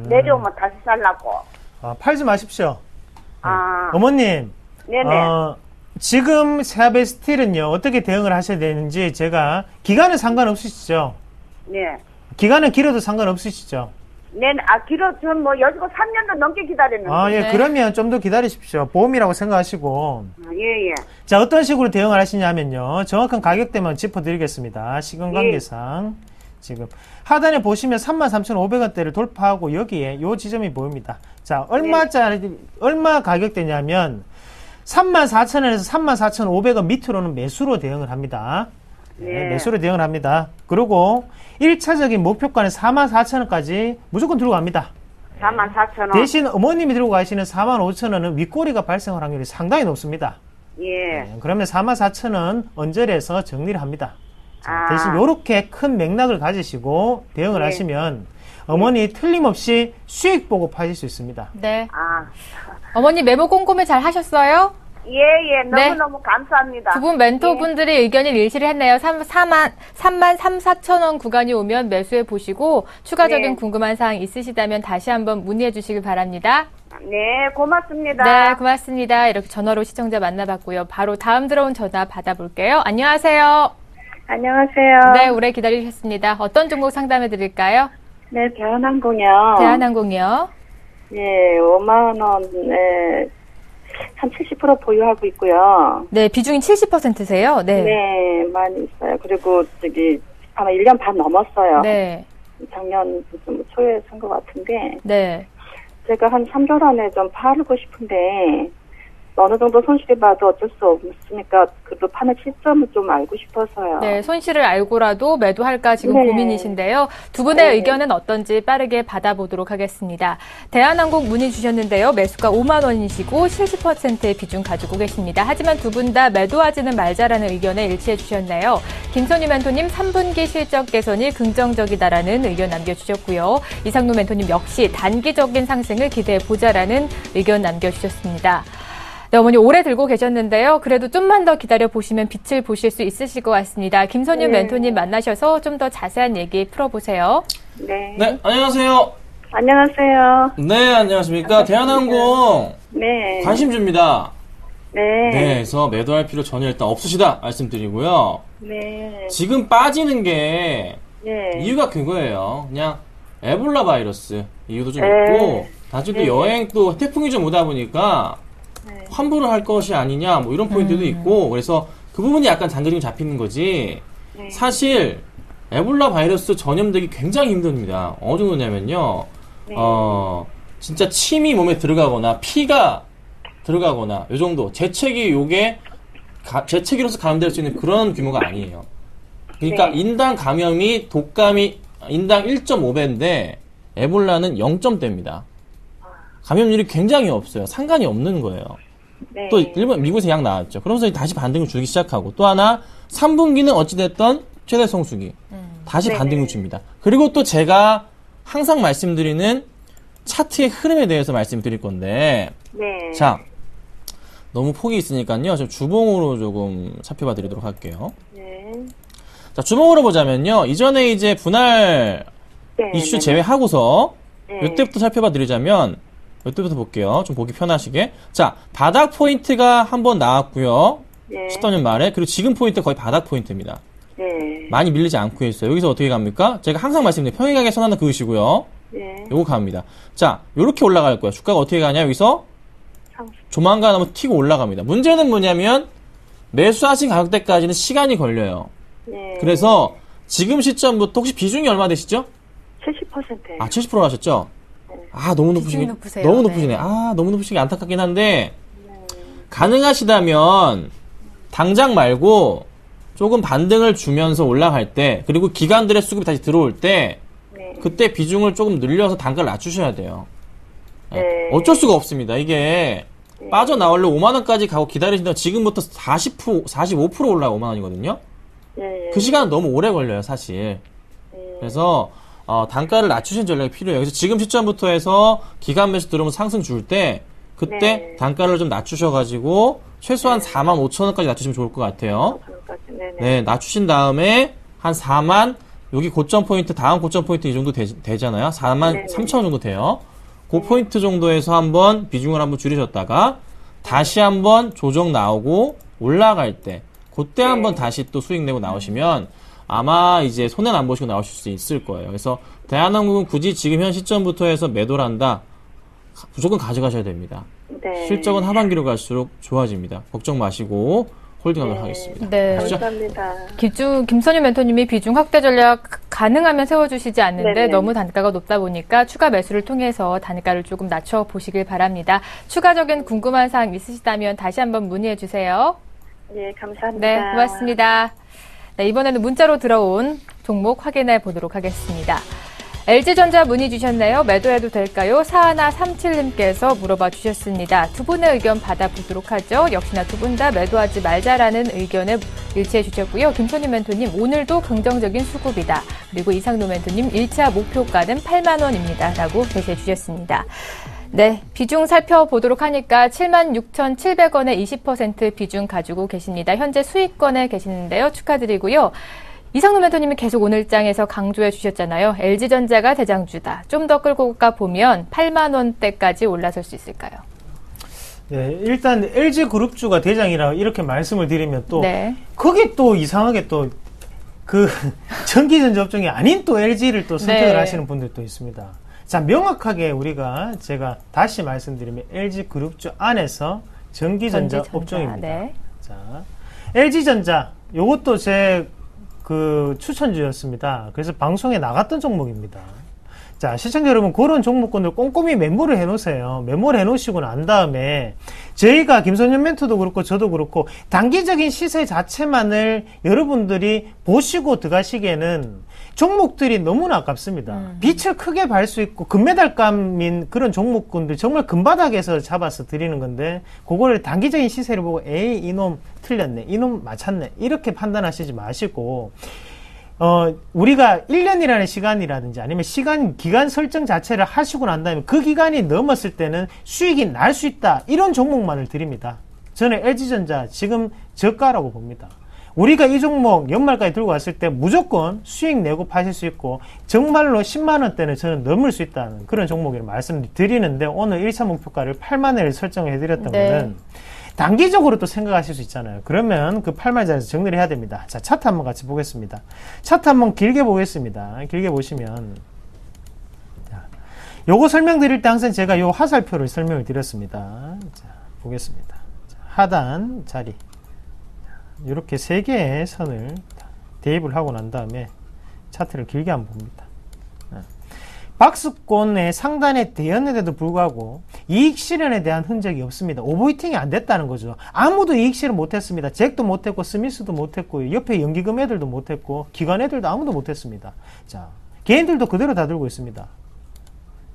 내려오면 다시 살라고. 아, 팔지 마십시오. 아, 어머님, 네네. 지금 세아베 스틸은요, 어떻게 대응을 하셔야 되는지 제가, 기간은 상관없으시죠? 네. 기간은 길어도 상관없으시죠? 네, 길어, 전 뭐, 여지고 3년도 넘게 기다렸는데. 아, 예, 네. 그러면 좀 더 기다리십시오. 보험이라고 생각하시고. 예, 예. 자, 어떤 식으로 대응을 하시냐면요. 정확한 가격대만 짚어드리겠습니다. 시간 관계상. 지금. 하단에 보시면 33,500원대를 돌파하고 여기에 요 지점이 보입니다. 자, 얼마 가격대냐면 34,000원에서 34,500원 밑으로는 매수로 대응을 합니다. 네, 네. 매수로 대응을 합니다. 그리고 1차적인 목표가는 44,000원까지 무조건 들고 갑니다. 44,000원. 대신 어머님이 들고 가시는 45,000원은 윗꼬리가 발생할 확률이 상당히 높습니다. 예. 네, 그러면 44,000원 언저리에서 정리를 합니다. 자, 아. 대신 이렇게 큰 맥락을 가지시고 대응을 네. 하시면 어머니 틀림없이 수익 보고 파실 수 있습니다. 네. 아, 어머니 메모 꼼꼼히 잘 하셨어요? 예, 예. 네. 너무너무 감사합니다. 두 분 멘토분들의 의견이 일치를 했네요. 3만 3,4,000원 구간이 오면 매수해 보시고 추가적인 네. 궁금한 사항 있으시다면 다시 한번 문의해 주시기 바랍니다. 네, 고맙습니다. 네, 고맙습니다. 이렇게 전화로 시청자 만나봤고요. 바로 다음 들어온 전화 받아볼게요. 안녕하세요. 안녕하세요. 네, 오래 기다리셨습니다. 어떤 종목 상담해 드릴까요? 네, 대한항공이요. 대한항공이요. 예, 5만 원에 한 70% 보유하고 있고요. 네, 비중이 70%세요. 네. 네, 많이 있어요. 그리고 아마 1년 반 넘었어요. 네. 작년 초에 산 것 같은데 네. 제가 한 3개월 안에 좀 팔고 싶은데 어느 정도 손실이 봐도 어쩔 수 없으니까 그래도 파는 시점을 좀 알고 싶어서요. 네, 손실을 알고라도 매도할까 지금 네. 고민이신데요. 두 분의 네. 의견은 어떤지 빠르게 받아보도록 하겠습니다. 대한항공 문의 주셨는데요. 매수가 5만 원이시고 70%의 비중 가지고 계십니다. 하지만 두 분 다 매도하지는 말자라는 의견에 일치해 주셨네요. 김선유 멘토님 3분기 실적 개선이 긍정적이다라는 의견 남겨주셨고요. 이상노 멘토님 역시 단기적인 상승을 기대해보자라는 의견 남겨주셨습니다. 네, 어머니 오래 들고 계셨는데요. 그래도 좀만 더 기다려보시면 빛을 보실 수 있으실 것 같습니다. 김선유 네. 멘토님 만나셔서 좀 더 자세한 얘기 풀어보세요. 네. 네, 안녕하세요. 안녕하세요. 네, 안녕하십니까. 대한항공 네. 관심주입니다. 네. 네, 그래서 매도할 필요 전혀 일단 없으시다 말씀드리고요. 네. 지금 빠지는 게 네. 이유가 그거예요. 그냥 에볼라 바이러스 이유도 좀 네. 있고 다시 또 네. 여행 또 태풍이 좀 오다 보니까 네. 환불을 할 것이 아니냐 뭐 이런 포인트도 있고 그래서 그 부분이 약간 잔존이 잡히는 거지. 네. 사실 에볼라 바이러스 전염되기 굉장히 힘듭니다. 어느 정도냐면요. 네. 진짜 침이 몸에 들어가거나 피가 들어가거나 요 정도 재채기 요게 재채기로서 감염될 수 있는 그런 규모가 아니에요. 그러니까 네. 인당 감염이 독감이 인당 1.5배인데 에볼라는 0점대입니다. 감염률이 굉장히 없어요. 상관이 없는 거예요. 네. 또 일본, 미국에서 약 나왔죠. 그러면서 다시 반등을 주기 시작하고 또 하나 3분기는 어찌됐던 최대 성수기 다시 네네. 반등을 줍니다. 그리고 또 제가 항상 말씀드리는 차트의 흐름에 대해서 말씀드릴 건데 네. 자 너무 폭이 있으니까요. 좀 주봉으로 조금 살펴봐 드리도록 할게요. 네. 자 주봉으로 보자면요. 이전에 이제 분할 네. 이슈 네. 제외하고서 네. 이때부터 살펴봐 드리자면 이때부터 볼게요. 좀 보기 편하시게. 자 바닥 포인트가 한번 나왔고요. 네. 14년 말에 그리고 지금 포인트 거의 바닥 포인트입니다. 네. 많이 밀리지 않고 있어요. 여기서 어떻게 갑니까? 제가 항상 말씀드린 평행하게 선하는 그것이고요. 네. 요거 갑니다. 자 요렇게 올라갈 거예요. 주가가 어떻게 가냐 여기서 상승. 조만간 한번 튀고 올라갑니다. 문제는 뭐냐면 매수하신 가격대까지는 시간이 걸려요. 네. 그래서 지금 시점부터 혹시 비중이 얼마 되시죠? 70%예요. 아 70% 하셨죠? 아 너무 높으시네. 높으세요. 너무 네. 높으시네. 아 너무 높으시게 안타깝긴 한데 가능하시다면 당장 말고 조금 반등을 주면서 올라갈 때 그리고 기관들의 수급이 다시 들어올 때 네. 그때 비중을 조금 늘려서 단가를 낮추셔야 돼요. 네. 네. 어쩔 수가 없습니다. 이게 빠져나오려 5만원까지 가고 기다리신다면 지금부터 40%, 45% 올라가 5만원이거든요. 네. 그 시간은 너무 오래 걸려요, 사실. 그래서 단가를 낮추신 전략이 필요해요. 그래서 지금 시점부터 해서 기간 매수 들어오면 상승 줄 때 그때 네. 단가를 좀 낮추셔가지고 최소한 4만 5천 원까지 낮추시면 좋을 것 같아요. 네네. 네, 낮추신 다음에 한 4만 여기 고점 포인트 다음 고점 포인트 이 정도 되잖아요. 4만 네네. 3천 원 정도 돼요. 그 포인트 정도에서 한번 비중을 한번 줄이셨다가 다시 한번 조정 나오고 올라갈 때 그때 한번 다시 또 수익 내고 나오시면 아마 이제 손해는 안 보시고 나오실 수 있을 거예요. 그래서 대한항공은 굳이 지금 현 시점부터 해서 매도를 한다. 무조건 가져가셔야 됩니다. 네. 실적은 하반기로 갈수록 좋아집니다. 걱정 마시고 홀딩하도록 하겠습니다. 네. 아시죠? 감사합니다. 김선유 멘토님이 비중 확대 전략 가능하면 세워주시지 않는데 네네. 너무 단가가 높다 보니까 추가 매수를 통해서 단가를 조금 낮춰보시길 바랍니다. 추가적인 궁금한 사항 있으시다면 다시 한번 문의해 주세요. 네, 감사합니다. 네, 고맙습니다. 네, 이번에는 문자로 들어온 종목 확인해 보도록 하겠습니다. LG전자 문의 주셨네요. 매도해도 될까요? 4137님께서 물어봐 주셨습니다. 두 분의 의견 받아보도록 하죠. 역시나 두 분 다 매도하지 말자라는 의견에 일치해 주셨고요. 김선희 멘토님 오늘도 긍정적인 수급이다. 그리고 이상노 멘토님 1차 목표가는 8만 원입니다. 라고 제시해 주셨습니다. 네, 비중 살펴보도록 하니까 76,700원에 20% 비중 가지고 계십니다. 현재 수익권에 계시는데요. 축하드리고요. 이상노 멘토님이 계속 오늘장에서 강조해 주셨잖아요. LG전자가 대장주다. 좀 더 끌고 가 보면 8만 원대까지 올라설 수 있을까요? 네, 일단 LG그룹주가 대장이라 이렇게 말씀을 드리면 또 네. 거기 또 이상하게 또 그 전기전자 업종이 아닌 또 LG를 또 선택을 네. 하시는 분들도 있습니다. 자, 명확하게 제가 다시 말씀드리면 LG그룹주 안에서 전기전자 업종입니다. 네. 자, LG전자 요것도 제 추천주였습니다. 그래서 방송에 나갔던 종목입니다. 자, 시청자 여러분, 그런 종목군들 꼼꼼히 메모를 해놓으세요. 메모를 해놓으시고 난 다음에, 저희가 김선현 멘토도 그렇고, 저도 그렇고, 단기적인 시세 자체만을 여러분들이 보시고 들어가시기에는 종목들이 너무나 아깝습니다. 빛을 크게 발 수 있고, 금메달감인 그런 종목군들, 정말 금바닥에서 잡아서 드리는 건데, 그거를 단기적인 시세를 보고, 에이, 이놈 틀렸네, 이놈 맞췄네, 이렇게 판단하시지 마시고, 우리가 1년이라는 시간이라든지 아니면 기간 설정 자체를 하시고 난 다음에 그 기간이 넘었을 때는 수익이 날 수 있다. 이런 종목만을 드립니다. 저는 LG전자 지금 저가라고 봅니다. 우리가 이 종목 연말까지 들고 왔을 때 무조건 수익 내고 파실 수 있고 정말로 10만원대는 저는 넘을 수 있다는 그런 종목을 말씀드리는데 오늘 1차 목표가를 8만원을 설정해 드렸던 네. 거는 단기적으로 또 생각하실 수 있잖아요. 그러면 그 8만원짜리에서 정리를 해야 됩니다. 자, 차트 한번 같이 보겠습니다. 차트 한번 길게 보겠습니다. 길게 보시면 자, 요거 설명드릴 때 항상 제가 요 화살표를 설명을 드렸습니다. 자, 보겠습니다. 자, 하단 자리 이렇게 3개의 선을 대입을 하고 난 다음에 차트를 길게 한번 봅니다. 박스권의 상단에 대였는데도 불구하고 이익 실현에 대한 흔적이 없습니다. 오버히팅이 안 됐다는 거죠. 아무도 이익 실현 못했습니다. 잭도 못했고 스미스도 못했고 옆에 연기금 애들도 못했고 기관 애들도 아무도 못했습니다. 자, 개인들도 그대로 다 들고 있습니다.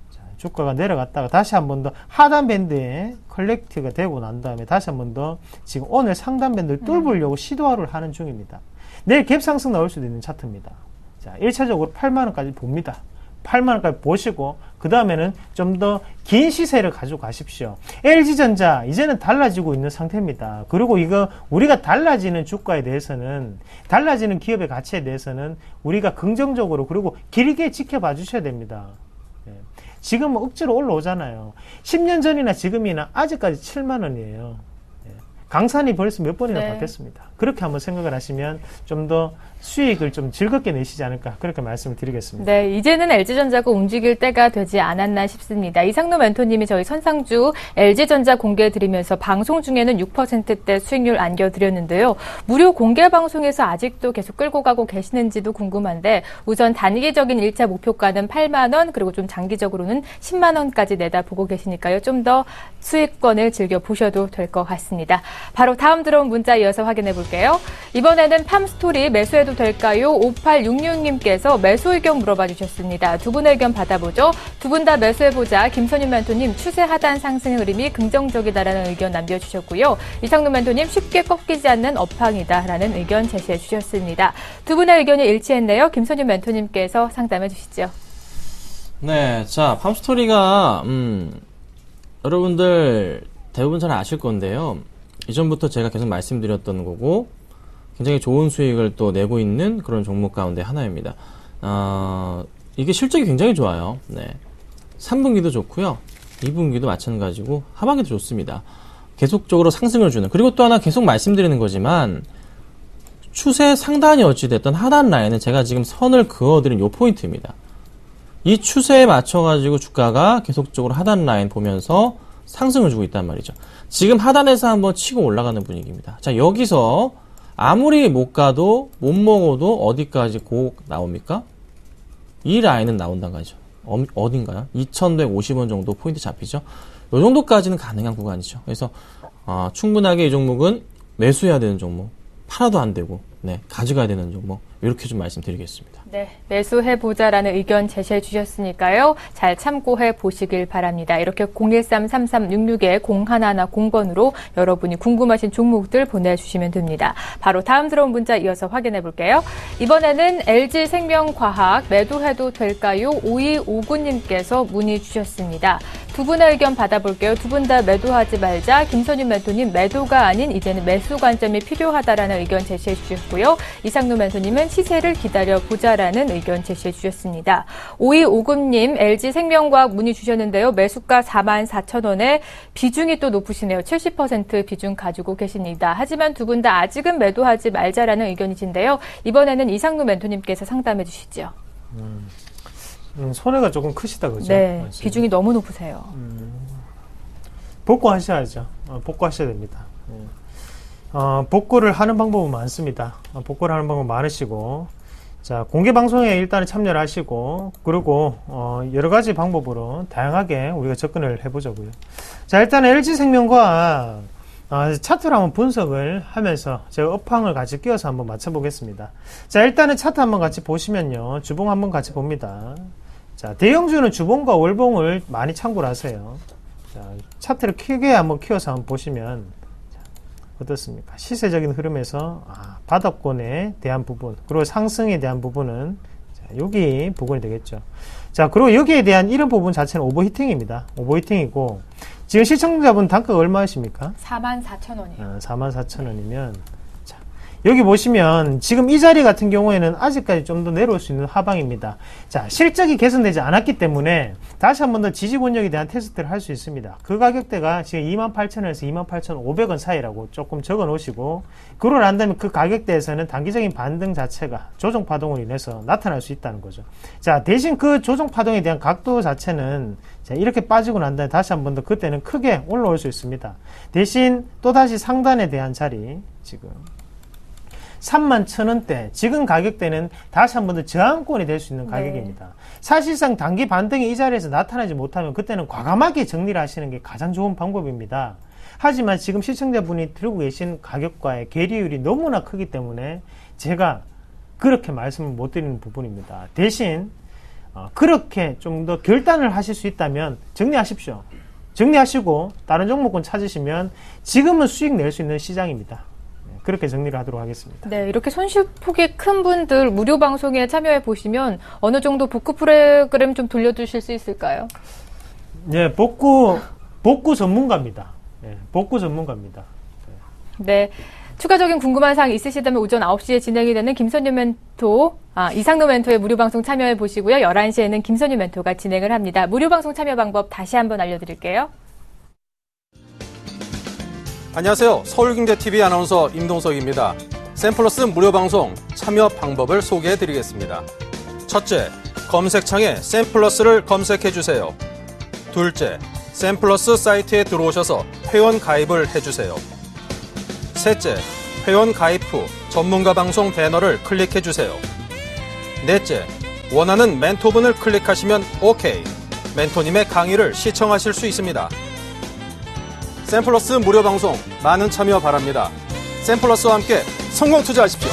자, 주가가 내려갔다가 다시 한 번 더 하단 밴드에 컬렉트가 되고 난 다음에 다시 한 번 더 지금 오늘 상단 밴드를 뚫으려고 시도를 하는 중입니다. 내일 갭 상승 나올 수도 있는 차트입니다. 자, 1차적으로 8만원까지 봅니다. 8만원까지 보시고 그 다음에는 좀 더 긴 시세를 가지고 가십시오. LG전자 이제는 달라지고 있는 상태입니다. 그리고 이거 우리가 달라지는 주가에 대해서는, 달라지는 기업의 가치에 대해서는 우리가 긍정적으로 그리고 길게 지켜봐 주셔야 됩니다. 지금 억지로 올라오잖아요. 10년 전이나 지금이나 아직까지 7만원이에요. 강산이 벌써 몇 번이나 바뀌었습니다. 그렇게 한번 생각을 하시면 좀 더 수익을 좀 즐겁게 내시지 않을까, 그렇게 말씀을 드리겠습니다. 네, 이제는 LG전자가 움직일 때가 되지 않았나 싶습니다. 이상노 멘토님이 저희 선상주 LG전자 공개해드리면서 방송 중에는 6%대 수익률 안겨드렸는데요. 무료 공개 방송에서 아직도 계속 끌고 가고 계시는지도 궁금한데, 우선 단기적인 1차 목표가는 8만원, 그리고 좀 장기적으로는 10만원까지 내다보고 계시니까요. 좀 더 수익권을 즐겨보셔도 될 것 같습니다. 바로 다음 들어온 문자 이어서 확인해 볼게요. 이번에는 팜스토리 매수해도 될까요? 5866님께서 매수 의견 물어봐 주셨습니다. 두 분의 의견 받아보죠. 두 분 다 매수해보자. 김선윤 멘토님 추세 하단 상승 흐름이 긍정적이다라는 의견 남겨주셨고요. 이상노 멘토님 쉽게 꺾이지 않는 업황이다라는 의견 제시해 주셨습니다. 두 분의 의견이 일치했네요. 김선윤 멘토님께서 상담해 주시죠. 네, 자, 팜스토리가 여러분들 대부분 잘 아실 건데요. 이전부터 제가 계속 말씀드렸던 거고 굉장히 좋은 수익을 또 내고 있는 그런 종목 가운데 하나입니다. 이게 실적이 굉장히 좋아요. 네. 3분기도 좋고요. 2분기도 마찬가지고 하반기도 좋습니다. 계속적으로 상승을 주는, 그리고 또 하나 계속 말씀드리는 거지만 추세 상단이 어찌됐든 하단 라인은 제가 지금 선을 그어드린 요 포인트입니다. 이 추세에 맞춰가지고 주가가 계속적으로 하단 라인 보면서 상승을 주고 있단 말이죠. 지금 하단에서 한번 치고 올라가는 분위기입니다. 자, 여기서 아무리 못 가도 못 먹어도 어디까지 고 나옵니까? 이 라인은 나온다는 거죠. 어딘가요? 2150원 정도 포인트 잡히죠. 이 정도까지는 가능한 구간이죠. 그래서 충분하게 이 종목은 매수해야 되는 종목, 팔아도 안 되고 가져가야 되는 종목, 이렇게 좀 말씀드리겠습니다. 네, 매수해보자라는 의견 제시해 주셨으니까요. 잘 참고해 보시길 바랍니다. 이렇게 013-3366-0110번으로 여러분이 궁금하신 종목들 보내주시면 됩니다. 바로 다음 들어온 문자 이어서 확인해 볼게요. 이번에는 LG생명과학 매도해도 될까요? 5259님께서 문의 주셨습니다. 두 분의 의견 받아볼게요. 두 분 다 매도하지 말자. 김선윤 멘토님 매도가 아닌 이제는 매수 관점이 필요하다라는 의견 제시해 주셨고요. 이상노 멘토님은 시세를 기다려보자라는 의견 제시해 주셨습니다. 5259님 LG생명과학 문의 주셨는데요. 매수가 44,000원에 비중이 또 높으시네요. 70% 비중 가지고 계십니다. 하지만 두 분 다 아직은 매도하지 말자라는 의견이신데요. 이번에는 이상노 멘토님께서 상담해 주시죠. 손해가 조금 크시다, 그죠? 네, 비중이 너무 높으세요. 복구하셔야죠. 복구하셔야 됩니다. 복구를 하는 방법은 많습니다. 복구를 하는 방법 많으시고, 자, 공개 방송에 일단은 참여를 하시고, 그리고 여러 가지 방법으로 다양하게 우리가 접근을 해보자고요. 자, 일단 LG생명과 차트를 한번 분석을 하면서 제가 업황을 같이 끼워서 한번 맞춰보겠습니다. 자, 일단은 차트 한번 같이 보시면요, 주봉 한번 같이 봅니다. 자, 대형주는 주봉과 월봉을 많이 참고를 하세요. 자, 차트를 크게 한번 키워서 한번 보시면 어떻습니까? 시세적인 흐름에서 바닥권에 대한 부분, 그리고 상승에 대한 부분은 여기 부분이 되겠죠. 자, 그리고 여기에 대한 이런 부분 자체는 오버히팅입니다. 오버히팅이고, 지금 시청자분 단가가 얼마이십니까? 44,000원이요. 44,000원이면, 자, 여기 보시면 지금 이 자리 같은 경우에는 아직까지 좀 더 내려올 수 있는 하방입니다. 자, 실적이 개선되지 않았기 때문에 다시 한 번 더 지지권력에 대한 테스트를 할 수 있습니다. 그 가격대가 지금 28,000원에서 28,500원 사이라고 조금 적어 놓으시고, 그러고 난 다음에 그 가격대에서는 단기적인 반등 자체가 조정 파동으로 인해서 나타날 수 있다는 거죠. 자, 대신 그 조정 파동에 대한 각도 자체는 자, 이렇게 빠지고 난 다음에 다시 한 번 더 그때는 크게 올라올 수 있습니다. 대신 또다시 상단에 대한 자리, 지금 31,000원대, 지금 가격대는 다시 한 번 더 저항권이 될 수 있는 가격입니다. 사실상 단기 반등이 이 자리에서 나타나지 못하면 그때는 과감하게 정리를 하시는 게 가장 좋은 방법입니다. 하지만 지금 시청자분이 들고 계신 가격과의 괴리율이 너무나 크기 때문에 제가 그렇게 말씀을 못 드리는 부분입니다. 대신 그렇게 좀 더 결단을 하실 수 있다면 정리하십시오. 정리하시고 다른 종목군 찾으시면 지금은 수익 낼 수 있는 시장입니다. 그렇게 정리를 하도록 하겠습니다. 네, 이렇게 손실폭이 큰 분들 무료 방송에 참여해 보시면 어느 정도 복구 프로그램 좀 돌려주실 수 있을까요? 네, 복구 전문가입니다. 네, 복구 전문가입니다. 네. 추가적인 궁금한 사항 있으시다면 오전 9시에 진행이 되는 김선유 멘토, 이상로 멘토의 무료 방송 참여해 보시고요. 11시에는 김선유 멘토가 진행을 합니다. 무료 방송 참여 방법 다시 한번 알려드릴게요. 안녕하세요. 서울경제TV 아나운서 임동석입니다. 샘플러스 무료 방송 참여 방법을 소개해드리겠습니다. 첫째, 검색창에 샘플러스를 검색해주세요. 둘째, 샘플러스 사이트에 들어오셔서 회원 가입을 해주세요. 셋째, 회원 가입 후 전문가 방송 배너를 클릭해주세요. 넷째, 원하는 멘토분을 클릭하시면 OK. 멘토님의 강의를 시청하실 수 있습니다. 샘플러스 무료 방송 많은 참여 바랍니다. 샘플러스와 함께 성공 투자하십시오.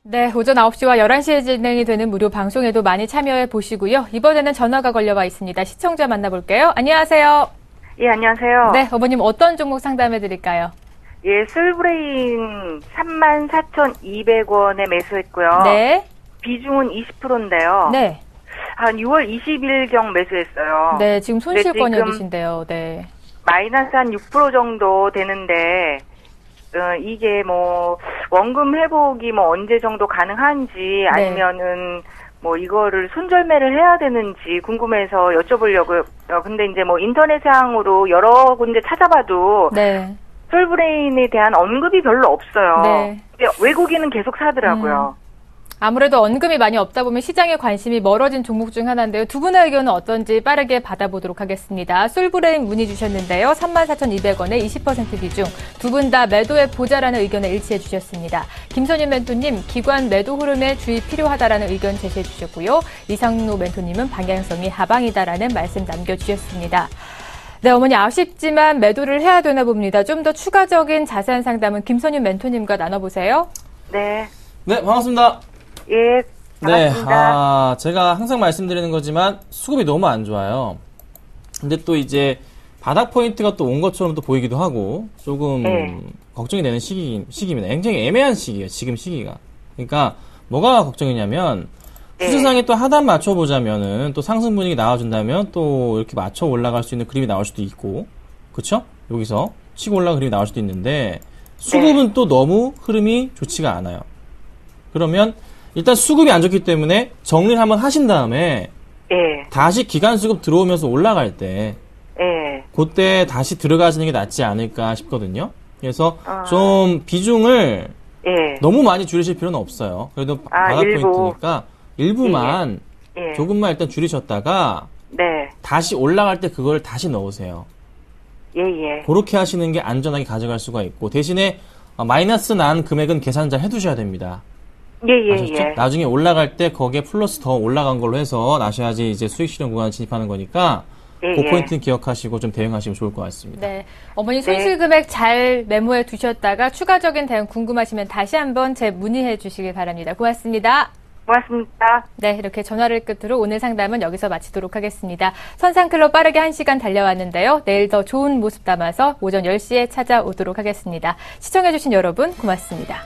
네, 오전 9시와 11시에 진행이 되는 무료 방송에도 많이 참여해 보시고요. 이번에는 전화가 걸려와 있습니다. 시청자 만나볼게요. 안녕하세요. 예, 안녕하세요. 네, 어머님 어떤 종목 상담해 드릴까요? 예, 솔브레인 34,200원에 매수했고요. 네. 비중은 20%인데요. 네. 한 6월 20일경 매수했어요. 네, 지금 근데 지금 손실권역이신데요. 네. 마이너스 한 6% 정도 되는데, 이게 뭐, 원금 회복이 뭐 언제 정도 가능한지, 아니면은, 뭐 이거를 손절매를 해야 되는지 궁금해서 여쭤보려고요. 근데 이제 뭐 인터넷상으로 여러 군데 찾아봐도, 네. 솔브레인에 대한 언급이 별로 없어요. 네. 근데 외국인은 계속 사더라고요. 아무래도 언급이 많이 없다 보면 시장의 관심이 멀어진 종목 중 하나인데요. 두 분의 의견은 어떤지 빠르게 받아보도록 하겠습니다. 솔브레인 문의 주셨는데요. 34,200원에 20% 비중. 두 분 다 매도에 보자라는 의견에 일치해 주셨습니다. 김선유 멘토님, 기관 매도 흐름에 주의 필요하다라는 의견 제시해 주셨고요. 이상로 멘토님은 방향성이 하방이다라는 말씀 남겨주셨습니다. 네, 어머니 아쉽지만 매도를 해야 되나 봅니다. 좀 더 추가적인 자세한 상담은 김선유 멘토님과 나눠보세요. 네. 네, 반갑습니다. 예, 반갑습니다. 네, 제가 항상 말씀드리는 거지만 수급이 너무 안 좋아요. 근데 또 이제 바닥 포인트가 또 온 것처럼 또 보이기도 하고 조금 걱정이 되는 시기입니다. 굉장히 애매한 시기예요, 지금 시기가. 그러니까 뭐가 걱정이냐면 추세상에 또 하단 맞춰보자면은 또 상승 분위기 나와준다면 또 이렇게 맞춰 올라갈 수 있는 그림이 나올 수도 있고, 그쵸? 여기서 치고 올라갈 그림이 나올 수도 있는데 수급은 또 너무 흐름이 좋지가 않아요. 그러면 일단 수급이 안 좋기 때문에 정리를 한번 하신 다음에 다시 기간 수급 들어오면서 올라갈 때 그때 다시 들어가시는 게 낫지 않을까 싶거든요. 그래서 좀 비중을 너무 많이 줄이실 필요는 없어요. 그래도 바닥 포인트니까 일부만 조금만 일단 줄이셨다가 다시 올라갈 때 그걸 다시 넣으세요. 그렇게 하시는 게 안전하게 가져갈 수가 있고, 대신에 마이너스 난 금액은 계산 잘 해두셔야 됩니다. 아셨죠? 나중에 올라갈 때 거기에 플러스 더 올라간 걸로 해서 나셔야지 이제 수익 실현 구간에 진입하는 거니까 그 포인트는 기억하시고 좀 대응하시면 좋을 것 같습니다. 네, 어머니 손실 금액 잘 메모해 두셨다가 추가적인 대응 궁금하시면 다시 한번 문의해 주시길 바랍니다. 고맙습니다. 고맙습니다. 네, 이렇게 전화를 끝으로 오늘 상담은 여기서 마치도록 하겠습니다. 선상클럽 빠르게 1시간 달려왔는데요. 내일 더 좋은 모습 담아서 오전 10시에 찾아오도록 하겠습니다. 시청해주신 여러분 고맙습니다.